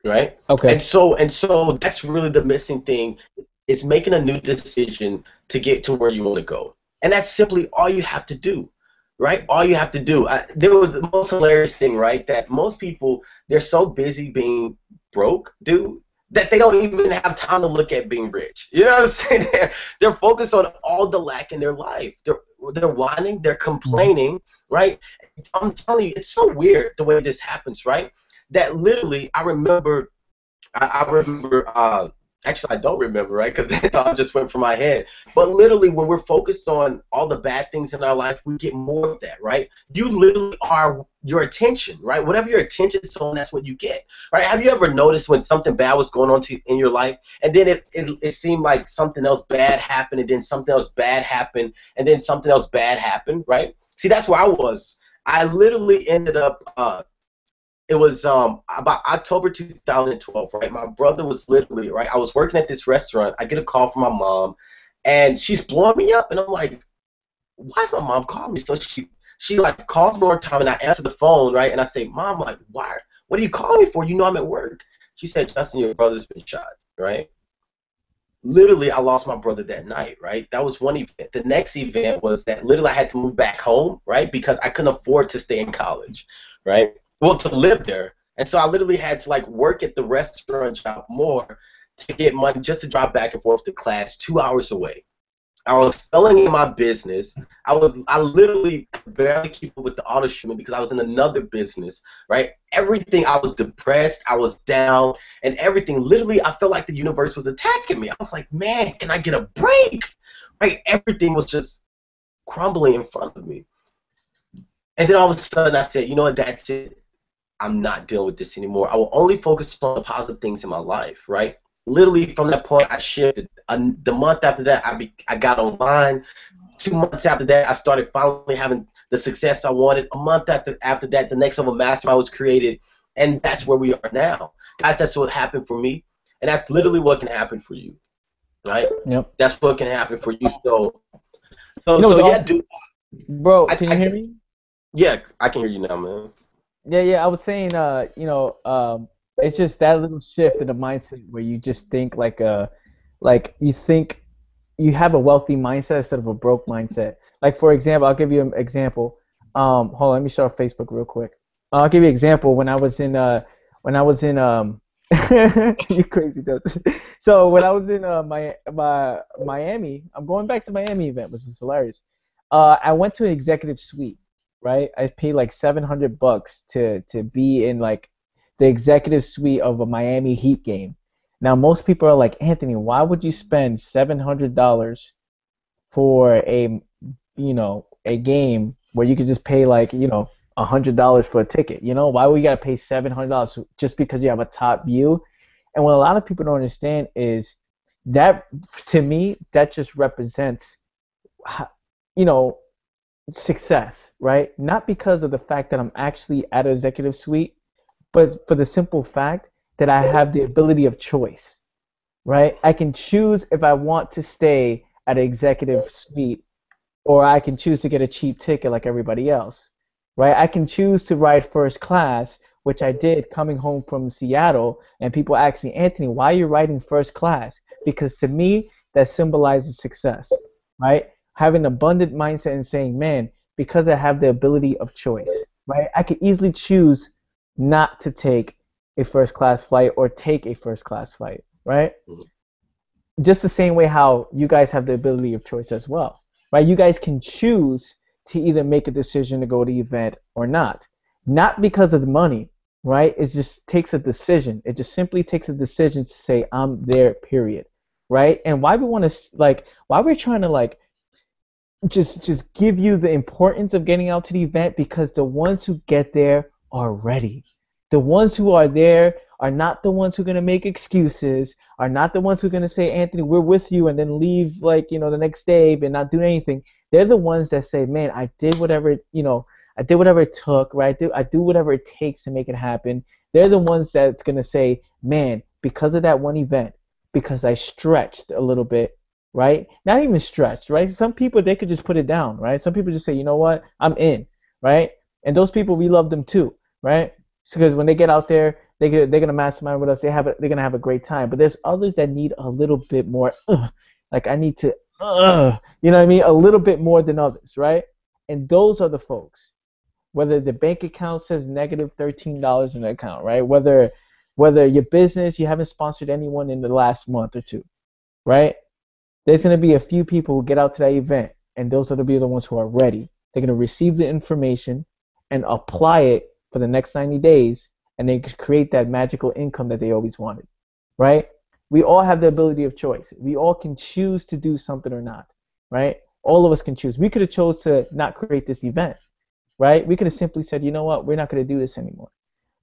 right? Okay. And so that's really the missing thing, is making a new decision to get to where you want to go, and that's simply all you have to do, right? All you have to do. There was the most hilarious thing, right? That most people, they're so busy being broke, dude, that they don't even have time to look at being rich. You know what I'm saying? They're focused on all the lack in their life. They're whining, they're complaining, right? I'm telling you, it's so weird the way this happens, right? That literally, I remember Actually, I don't remember, right? Because that thought just went from my head. But literally, when we're focused on all the bad things in our life, we get more of that, right? You literally are your attention, right? Whatever your attention is on, that's what you get, right? Have you ever noticed when something bad was going on in your life, and then it seemed like something else bad happened, and then something else bad happened, and then something else bad happened, right? See, that's where I was. I literally ended up it was about October 2012, right? My brother was literally, right? I was working at this restaurant. I get a call from my mom, and she's blowing me up, and I'm like, why is my mom calling me? So she like calls me one time, and I answer the phone, right? And I say, Mom, like, why? What are you calling me for? You know I'm at work. She said, Justin, your brother's been shot, right? Literally, I lost my brother that night, right? That was one event. The next event was that literally I had to move back home, right? Because I couldn't afford to stay in college, right? Well, to live there. And so I literally had to like work at the restaurant job more to get money just to drive back and forth to class 2 hours away. I was failing in my business. I literally could barely keep up with the auto shipment because I was in another business, right? Everything, I was depressed, I was down, and everything. Literally, I felt like the universe was attacking me. I was like, man, can I get a break? Right? Everything was just crumbling in front of me. And then all of a sudden, I said, you know what? That's it. I'm not dealing with this anymore. I will only focus on the positive things in my life, right? Literally from that point, I shifted. The month after that, I got online. 2 months after that, I started finally having the success I wanted. A month after that, the next level mastermind was created, and that's where we are now, guys. That's what happened for me, and that's literally what can happen for you, right? Yep. That's what can happen for you. So yeah, Awesome. dude. Bro, can you hear me? Yeah, I can hear you now, man. Yeah, yeah. I was saying, it's just that little shift in the mindset where you just think like you think you have a wealthy mindset instead of a broke mindset. Like for example, I'll give you an example. Hold on, let me show Facebook real quick. I'll give you an example. When I was in you crazy Joseph. So when I was in my Miami, I'm going back to Miami event, which is hilarious. I went to an executive suite, right? I paid like $700 to be in like the executive suite of a Miami Heat game. Now most people are like, Anthony, why would you spend $700 for a game where you could just pay like $100 for a ticket? Why would you gotta pay $700 just because you have a top view? And what a lot of people don't understand is that, to me, that just represents you know success, right? Not because of the fact that I'm actually at an executive suite, but for the simple fact that I have the ability of choice, right? I can choose if I want to stay at an executive suite, or I can choose to get a cheap ticket like everybody else, right? I can choose to ride first class, which I did coming home from Seattle, and people ask me, Anthony, why are you riding first class? Because to me, that symbolizes success, right? Having an abundant mindset and saying, man, because I have the ability of choice, right? I could easily choose not to take a first class flight or take a first class flight, right? Just the same way how you guys have the ability of choice as well, right? You guys can choose to either make a decision to go to the event or not because of the money, right? It just takes a decision. It just simply takes a decision to say I'm there, period, right? And why we want to why we're trying to just give you the importance of getting out to the event, because the ones who get there are ready. The ones who are there are not the ones who are going to make excuses, are not the ones who are going to say, Anthony, we're with you, and then leave the next day and not do anything. They're the ones that say, man, I did whatever it took, right? I do whatever it takes to make it happen. They're the ones that's going to say, man, because of that one event, because I stretched a little bit, right? Not even stretched, right? Some people, they could just put it down, right? Some people just say, you know what, I'm in, right? And those people, we love them too, right? Because when they get out there, they're gonna mastermind with us. They're gonna have a great time. But there's others that need a little bit more. Like I need to, you know what I mean? A little bit more than others, right? And those are the folks. Whether the bank account says negative $13 in the account, right? Whether your business, you haven't sponsored anyone in the last month or two, right? There's gonna be a few people who get out to that event, and those are gonna be the ones who are ready. They're gonna receive the information and apply it for the next 90 days, and they could create that magical income that they always wanted, right? we all have the ability of choice. We all can choose to do something or not, right? All of us can choose. We could have chose to not create this event, right? We could have simply said, you know what, we're not going to do this anymore,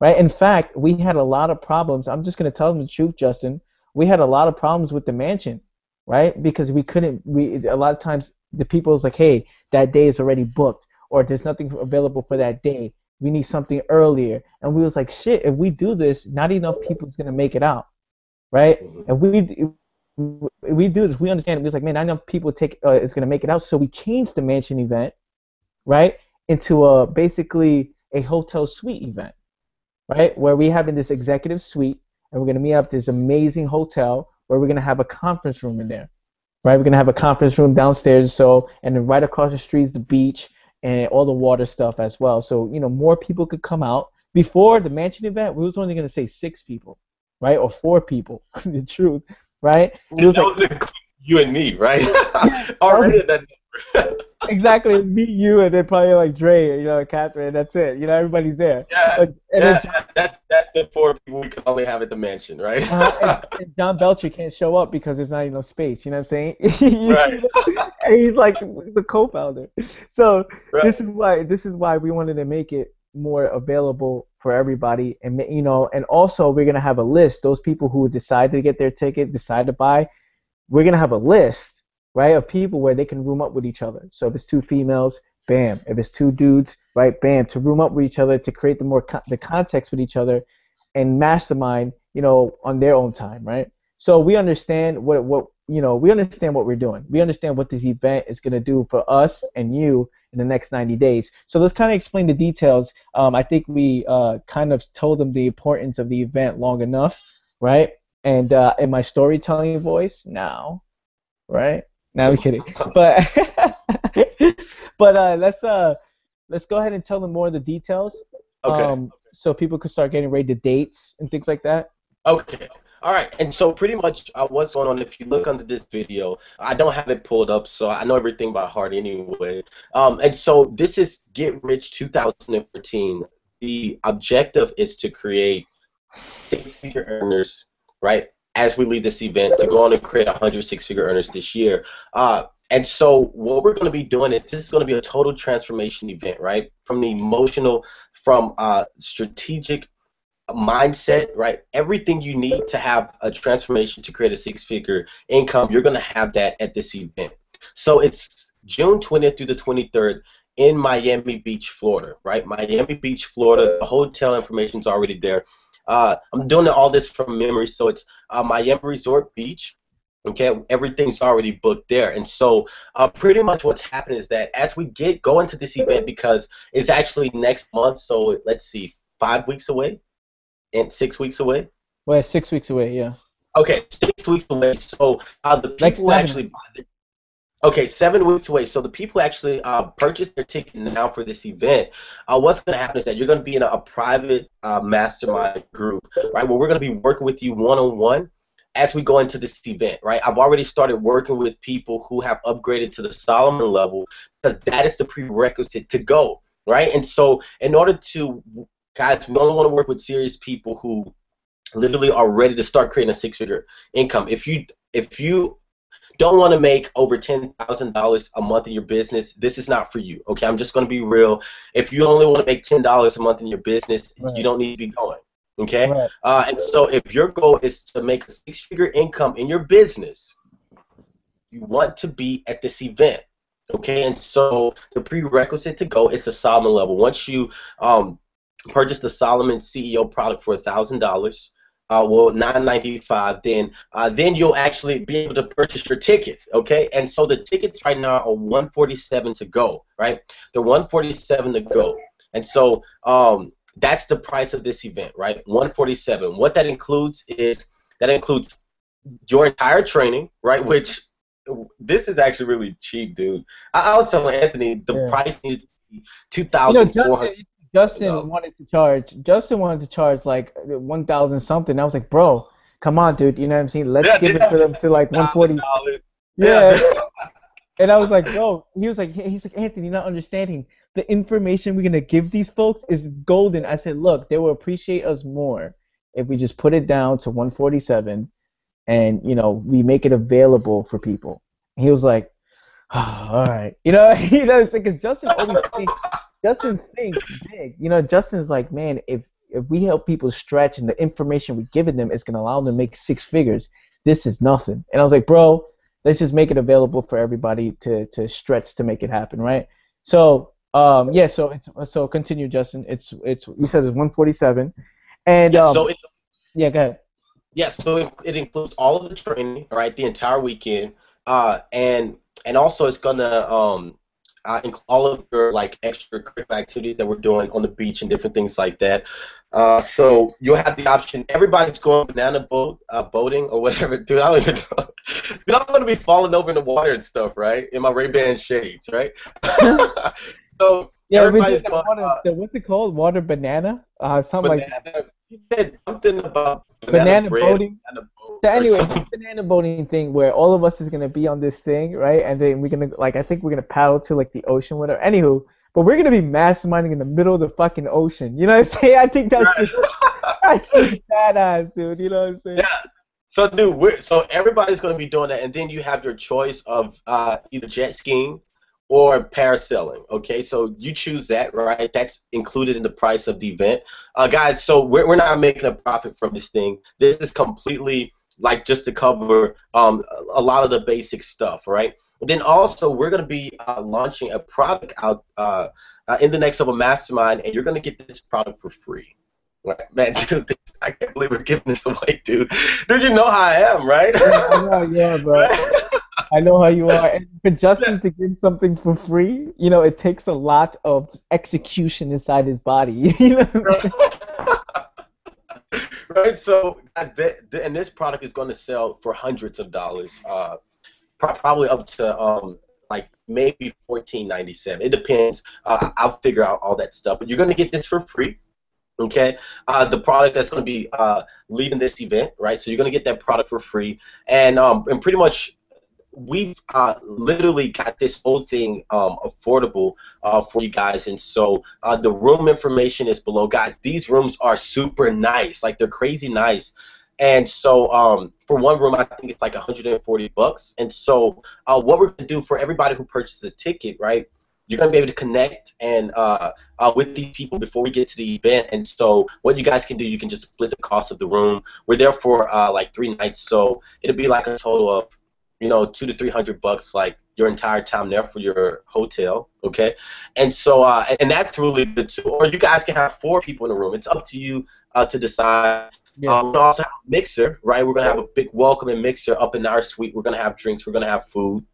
right? In fact, we had a lot of problems. I'm just going to tell them the truth, Justin. We had a lot of problems with the mansion, right? Because we couldn't. A lot of times the people was like, hey, that day is already booked, or there's nothing available for that day. We need something earlier, and we was like, shit. If we do this, not enough people is going to make it out, right? And we do this. We understand. It was like, man, not enough people is going to make it out. So we changed the mansion event, right, into basically a hotel suite event, right, where we have in this executive suite, and we're going to meet up this amazing hotel where we're going to have a conference room in there, right? We're going to have a conference room downstairs, and then right across the street is the beach and all the water stuff as well. So, more people could come out. Before the mansion event, we was only going to say 6 people, right, or 4 people, the truth, right? It was like you and me, right? Already that number. Exactly, me, you, and then probably like Dre, Catherine, and that's it. Everybody's there. Yeah, that's the 4 people we can only have at the mansion, right? And John Belcher can't show up because there's not enough space. You know what I'm saying? Right. And he's like the co-founder. So right. This is why we wanted to make it more available for everybody, and and also we're gonna have a list. Those people who decide to get their ticket, decide to buy, we're gonna have a list, right, of people where they can room up with each other. So if it's 2 females, bam. If it's 2 dudes, right, bam, to room up with each other, to create the context with each other and mastermind, on their own time, right? So we understand we understand what we're doing. We understand what this event is going to do for us and you in the next 90 days. So let's kind of explain the details. I think we kind of told them the importance of the event long enough, right? And in my storytelling voice now, right? No, I'm kidding. But let's go ahead and tell them more of the details. Okay. So people could start getting ready, the dates and things like that. Okay. All right. And so pretty much what's going on, if you look under this video, I don't have it pulled up, so I know everything by heart anyway. And so this is Get Rich 2014. The objective is to create 6-figure earners, right, as we lead this event, to go on and create 100 6-figure earners this year. And so what we're going to be doing is this is going to be a total transformation event, right? From the emotional, from strategic mindset, right? Everything you need to have a transformation to create a 6-figure income, you're going to have that at this event. So it's June 20th through the 23rd in Miami Beach, Florida, right? Miami Beach, Florida. The hotel information is already there. I'm doing all this from memory, so it's Miami Resort Beach. Okay, everything's already booked there, and so pretty much what's happening is that as we go into this event, because it's actually next month, so let's see, 5 weeks away, and 6 weeks away. Well, 6 weeks away, yeah. Okay, 6 weeks away. So the people who actually. Okay, 7 weeks away. So the people who actually purchase their ticket now for this event, what's going to happen is that you're going to be in a private mastermind group, right, where we're going to be working with you one-on-one as we go into this event, right? I've already started working with people who have upgraded to the Solomon level because that is the prerequisite to go, right? And so in order to, guys, we only want to work with serious people who literally are ready to start creating a 6-figure income. If you don't want to make over $10,000 a month in your business, this is not for you, okay? I'm just going to be real. If you only want to make $10 a month in your business, right, you don't need to be going. Okay, right. And so if your goal is to make a 6-figure income in your business, you want to be at this event. Okay, and so the prerequisite to go is the Solomon level. Once you purchase the Solomon CEO product for $1,000, well, $995, then you'll actually be able to purchase your ticket. Okay, and so the tickets right now are $147 to go. Right, they're $147 to go, and so that's the price of this event, right? $147. What that includes is your entire training, right? Which this is actually really cheap, dude. I was telling Anthony the price needs to be $2,400. Justin wanted to charge like 1,000 something. I was like, bro, come on, dude. You know what I'm saying? Let's give it for them to like $140. Yeah. And I was like, bro. He's like, Anthony, you're not understanding. The information we're gonna give these folks is golden. I said, look, they will appreciate us more if we just put it down to $147, and we make it available for people. He was like, oh, all right, it's like, 'cause Justin thinks big. Justin's like, man, if we help people stretch and the information we're giving them is gonna allow them to make 6 figures, this is nothing. And I was like, bro, let's just make it available for everybody to stretch to make it happen, right? So yeah, so continue, Justin. It's you said it's 147, and Yeah, so yeah, go ahead. yeah, so it includes all of the training, right, the entire weekend, and also it's gonna include all of your like extracurricular activities that we're doing on the beach and different things like that. So you'll have the option. Everybody's going banana boating or whatever, dude. I don't even know. Dude, I'm gonna be falling over in the water and stuff, right? In my Ray-Ban shades, right? So Yeah, we everybody's did the going. what's it called? Water banana? Something like that. Banana. You said something about banana Banana bread, boating. banana boat, So or anyway, something. this banana boating thing where all of us is gonna be on this thing, right? And then we're gonna like I think we're gonna paddle to like the ocean, whatever. Anywho, but we're gonna be masterminding in the middle of the fucking ocean. You know what I'm saying? I think that's just badass, dude. You know what I'm saying? Yeah. So, dude, so everybody's going to be doing that, and then you have your choice of either jet skiing or parasailing. Okay, so you choose that, right? That's included in the price of the event, guys. So we're not making a profit from this thing. This is completely like just to cover a lot of the basic stuff, right? And then also we're going to be launching a product out in the next level mastermind, and you're going to get this product for free. Right, man, dude, I can't believe we're giving this away, dude. Dude, you know how I am, right? Yeah, I know, yeah, bro. I know how you are. And for Justin Yeah. to give something for free, it takes a lot of execution inside his body. You know what I'm saying? Right, so guys, and this product is going to sell for hundreds of dollars, probably up to like maybe $14.97. It depends. I'll figure out all that stuff, but you're going to get this for free. Okay, the product that's going to be leading this event, right? So you're going to get that product for free, and pretty much we've literally got this whole thing affordable for you guys. And so the room information is below, guys. These rooms are super nice, like they're crazy nice. And so for one room, I think it's like $140. And so what we're going to do for everybody who purchases a ticket, right? You're going to be able to connect and with these people before we get to the event. And so what you guys can do, you can just split the cost of the room. We're there for like 3 nights, so it'll be like a total of $200 to $300, like your entire time there for your hotel. Okay, and so and that's really good too. Or you guys can have 4 people in the room. It's up to you to decide. Yeah. We also have a mixer, right? We're going to have a big welcoming mixer up in our suite. We're going to have drinks. We're going to have food.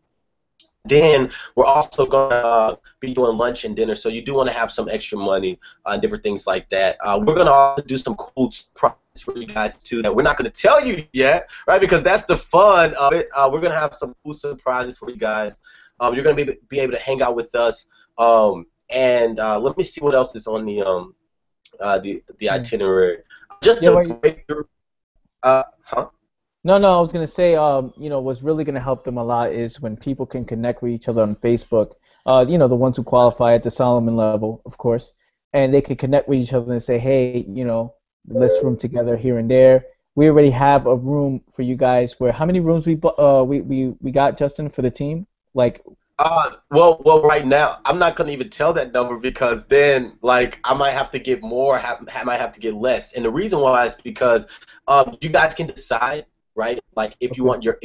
Then we're also going to be doing lunch and dinner, so you do want to have some extra money and different things like that. We're going to also do some cool surprises for you guys too that we're not going to tell you yet, right? Because that's the fun of it. We're going to have some cool surprises for you guys. You're going to be able to hang out with us. And let me see what else is on the itinerary. Just to break through. Huh? No, I was gonna say, what's really gonna help them a lot is when people can connect with each other on Facebook. The ones who qualify at the Solomon level, of course, and they can connect with each other and say, hey, let's room together here and there. We already have a room for you guys. How many rooms we got, Justin, for the team? Like. Well, right now I'm not gonna even tell that number because then, like, I might have to get more, might have to get less, and the reason why is because you guys can decide. Right, like if you want your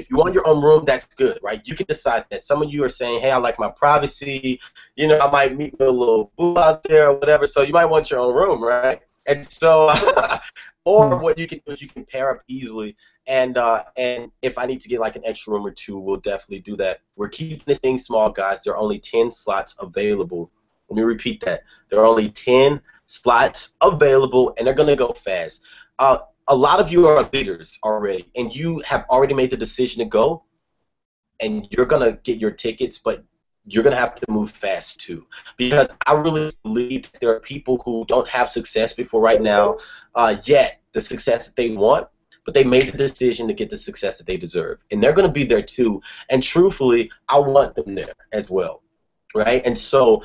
own room, that's good, right? You can decide that. Some of you are saying, hey, I like my privacy, I might meet a little boo out there or whatever, so you might want your own room, right? And so, or what you can do is you can pair up easily, and if I need to get like an extra room or 2, we'll definitely do that. We're keeping this thing small, guys. There are only 10 slots available. Let me repeat that. There are only 10 slots available, and they're gonna go fast. A lot of you are leaders already, and you have already made the decision to go, and you're going to get your tickets, but you're going to have to move fast too, because I really believe that there are people who don't have success before right now, yet the success that they want, but they made the decision to get the success that they deserve, and they're going to be there too, and truthfully, I want them there as well. Right, and so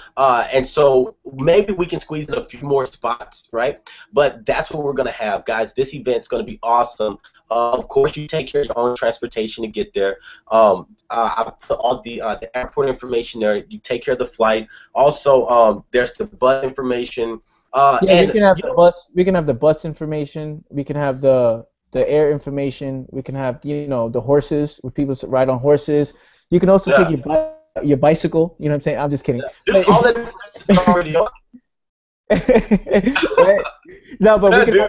maybe we can squeeze in a few more spots, right? But that's what we're gonna have, guys. This event's gonna be awesome. Of course, you take care of your own transportation to get there. I put all the airport information there. You take care of the flight. Also, there's the bus information. Yeah, we And can have you the know, bus. We can have the bus information. We can have the air information. We can have the horses with people that ride on horses. You can also take yeah, your bicycle. You know what I'm saying? I'm just kidding. yeah. Dude, But all that information is already on. right? No, but we Yeah, can dude.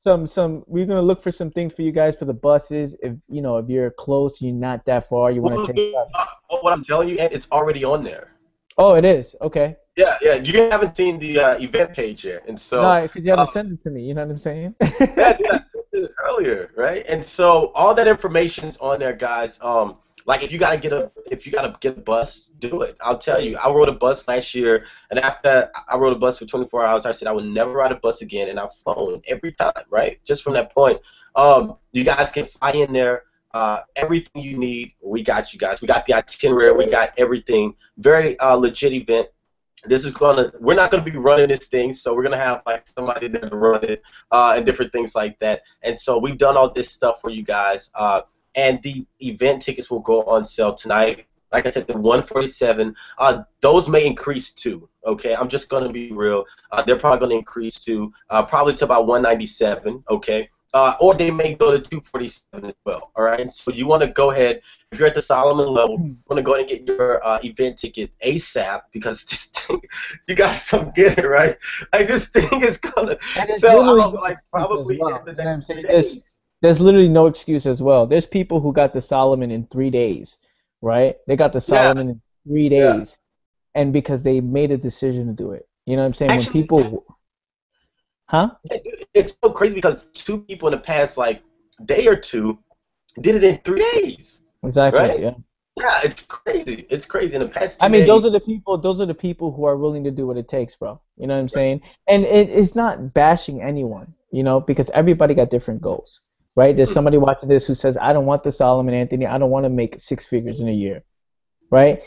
have some. We're gonna look for some things for you guys for the buses. If you're close, you're not that far. You want Well, to take. dude, what I'm telling you, it's already on there. Oh, it is. Okay. Yeah, yeah. You haven't seen the event page yet, and so No, because you uh, haven't sent it to me. You know what I'm saying? yeah, dude, I said it earlier, right? And so all that information's on there, guys. Like if you gotta get a bus, do it. I'll tell you, I rode a bus last year, and after I rode a bus for 24 hours, I said I would never ride a bus again, and I've flown every time, right? Just from that point, you guys can fly in there. Everything you need, we got you guys. We got the itinerary, we got everything. Very legit event. We're not gonna be running this thing, so we're gonna have like somebody there to run it, and different things like that. And so we've done all this stuff for you guys, and the event tickets will go on sale tonight. Like I said, the 147, those may increase too. Okay, I'm just gonna be real. They're probably gonna increase to probably to about 197. Okay. Or they may go to 247 as well. All right. So you want to go ahead, if you're at the Solomon level, you want to go ahead and get your event ticket ASAP, because this thing, you guys don't get it, right? Like, this thing is gonna And it's sell literally out no like excuse as probably in well. the You know what I'm next few saying? days. There's literally no excuse as well. There's people who got the Solomon in 3 days, right? They got the Yeah, Solomon in three yeah. days, and because they made a decision to do it. You know what I'm saying? When Actually, people, huh? it's so crazy because two people in the past like day or two did it in 3 days, Exactly. right? Yeah. Yeah, it's crazy. It's crazy. In the past I two mean, those are days. the people. Those are the people who are willing to do what it takes, bro. You know what I'm saying? And it's not bashing anyone, because everybody got different goals, right? There's somebody watching this who says, "I don't want the Solomon Anthony. I don't want to make six figures in a year," right?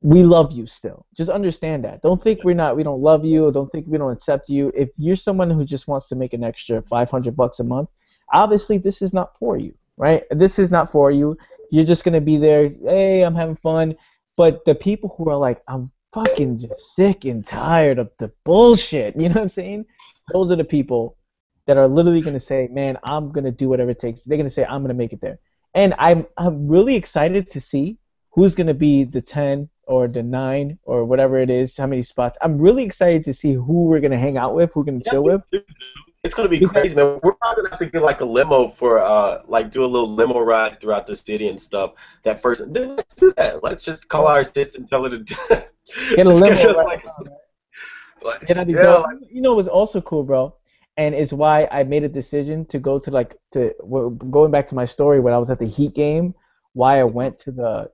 We love you still. Just understand that. Don't think we don't love you, or don't think we don't accept you. If you're someone who just wants to make an extra $500 a month, obviously this is not for you, right? This is not for you. You're just gonna be there, hey, I'm having fun. But the people who are like, I'm fucking just sick and tired of the bullshit, you know what I'm saying? Those are the people that are literally gonna say, man, I'm gonna do whatever it takes. They're gonna say, I'm gonna make it there. And I'm really excited to see who's going to be the 10 or the 9 or whatever it is, how many spots. I'm really excited to see who we're going to hang out with, who we're going to Yeah, chill me with. too. It's gonna be Because, crazy, man. We're probably gonna have to get like a limo for like do a little limo ride throughout the city and stuff. That first, dude, let's do that. Let's just call our assistant, tell her to get a limo schedule us right like, now, right? Yeah, like that'd be yeah, dope. like You know what's also cool, bro? And it's why I made a decision to go to going back to my story when I was at the Heat game, why I went to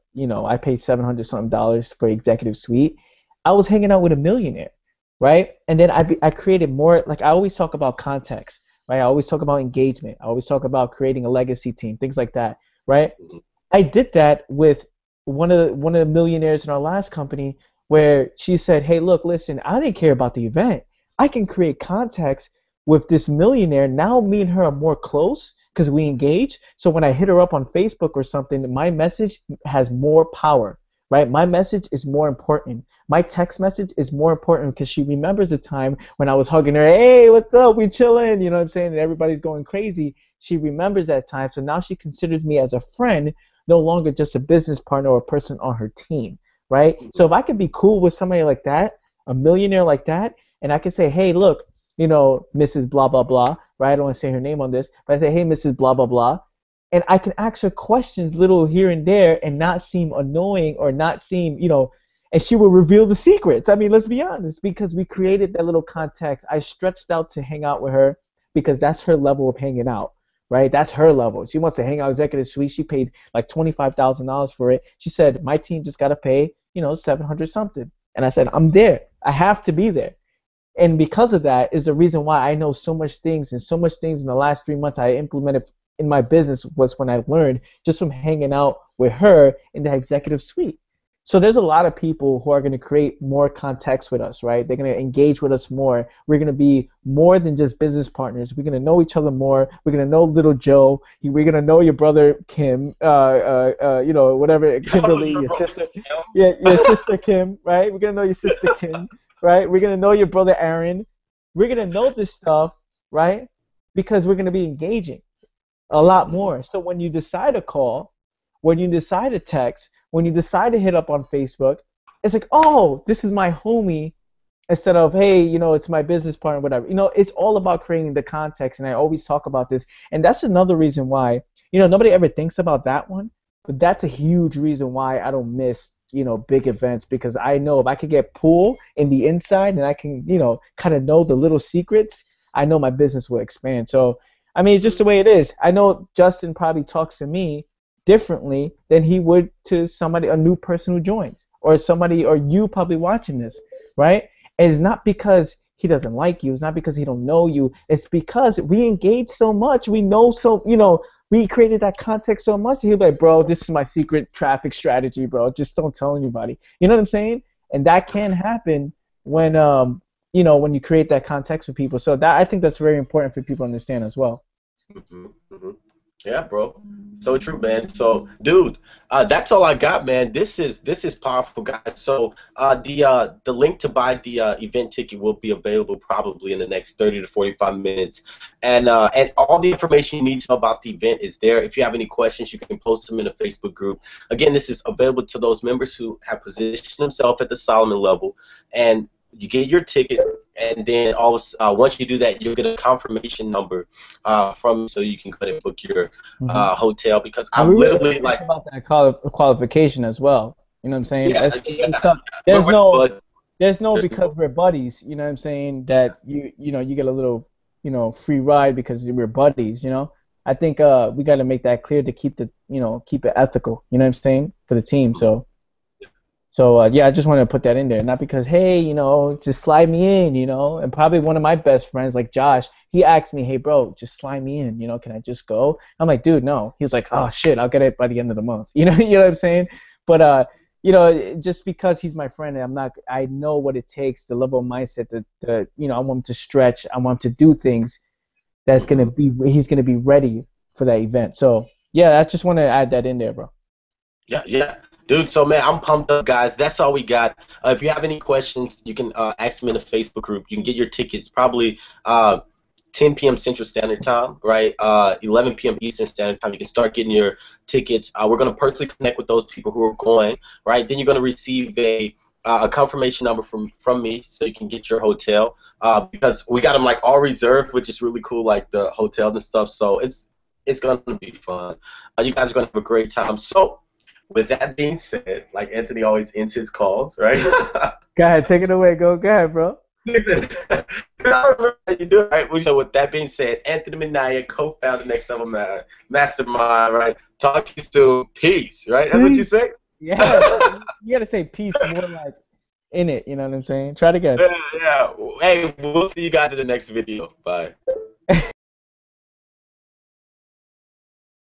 I paid 700 something dollars for executive suite. I was hanging out with a millionaire, right? And then I created more, like I always talk about context, right? I always talk about engagement. I always talk about creating a legacy team, things like that, right? I did that with one of the millionaires in our last company where she said, "Hey, look, listen, I didn't care about the event. I can create context with this millionaire. Now me and her are more close because we engage. So when I hit her up on Facebook or something, my message has more power, right? My message is more important. My text message is more important because she remembers the time when I was hugging her. Hey, what's up? We chilling. You know what I'm saying? And everybody's going crazy. She remembers that time. So now she considers me as a friend, no longer just a business partner or a person on her team, right? So if I could be cool with somebody like that, a millionaire like that, and I could say, hey, look, Mrs. Blah blah blah, right? I don't want to say her name on this, but I say, hey, Mrs. Blah blah blah, and I can ask her questions, little here and there, and not seem annoying or not seem, and she will reveal the secrets. I mean, let's be honest, because we created that little context. I stretched out to hang out with her because that's her level of hanging out, right? That's her level. She wants to hang out executive suite. She paid like $25,000 for it. She said, my team just got to pay, 700 something. And I said, I'm there. I have to be there. And because of that is the reason why I know so much things, and so much things in the last 3 months I implemented in my business was when I learned just from hanging out with her in the executive suite. So there's a lot of people who are going to create more context with us, right? They're going to engage with us more. We're going to be more than just business partners. We're going to know each other more. We're going to know little Joe. We're going to know your brother Kim, you know, whatever, Kimberly, your sister, yeah, your sister Kim, right? We're going to know your sister Kim, right? We're going to know your brother Aaron. We're going to know this stuff, right? Because we're going to be engaging a lot more. So when you decide to call, when you decide to text, when you decide to hit up on Facebook, it's like, oh, this is my homie, instead of, hey, you know, it's my business partner, whatever. You know, it's all about creating the context, and I always talk about this. And that's another reason why, you know, nobody ever thinks about that one, but that's a huge reason why I don't miss, you know, big events, because I know if I can get pulled in the inside and I can, you know, kind of know the little secrets, I know my business will expand. So, I mean, it's just the way it is. I know Justin probably talks to me differently than he would to somebody, a new person who joins, or somebody, or you probably watching this, right? And it's not because he doesn't like you. It's not because he don't know you. It's because we engage so much. We know so, you know, we created that context so much. He'll be like, bro, this is my secret traffic strategy, bro. Just don't tell anybody. You know what I'm saying? And that can happen when, you know, when you create that context with people. So that, I think that's very important for people to understand as well. Mm-hmm, mm-hmm. Yeah, bro. So true, man. So, dude, that's all I got, man. This is powerful, guys. So, the link to buy the event ticket will be available probably in the next 30 to 45 minutes, and all the information you need to know about the event is there. If you have any questions, you can post them in the Facebook group. Again, this is available to those members who have positioned themselves at the Solomon level, and you get your ticket, and then once you do that, you'll get a confirmation number from, so you can go ahead and book your hotel, because I'm literally like about that qualification as well. You know what I'm saying? Yeah, There's no because we're buddies. You know what I'm saying? That you know, you get a little, you know, free ride because we're buddies. You know, I think we got to make that clear to keep keep it ethical. You know what I'm saying, for the team. So yeah, I just wanted to put that in there, not because, hey, you know, just slide me in, you know. And probably one of my best friends, like Josh, he asked me, hey, bro, just slide me in, you know, can I just go? I'm like, dude, no. He was like, oh shit, I'll get it by the end of the month, you know, you know what I'm saying? But you know, just because he's my friend, and I know what it takes, the level of mindset that you know, I want him to stretch, I want him to do things he's gonna be ready for that event. So yeah, I just want to add that in there, bro. Yeah. Dude, so man, I'm pumped up, guys. That's all we got. If you have any questions, you can ask them in the Facebook group. You can get your tickets probably 10 p.m. Central Standard Time, right? 11 p.m. Eastern Standard Time. You can start getting your tickets. We're going to personally connect with those people who are going, right? Then you're going to receive a confirmation number from me, so you can get your hotel, because we got them like all reserved, which is really cool, like the hotel and stuff. So it's going to be fun. You guys are going to have a great time. So, with that being said, like Anthony always ends his calls, right? Go ahead, take it away. Go ahead, bro. Listen, I remember how you do it, right? So with that being said, Anthony Minaya, co-founder Next Level Mastermind, right? Talk to you soon. Peace, right? That's what you say? Yeah. You gotta say peace more like in it, you know what I'm saying? Try it again. Yeah. Hey, we'll see you guys in the next video. Bye.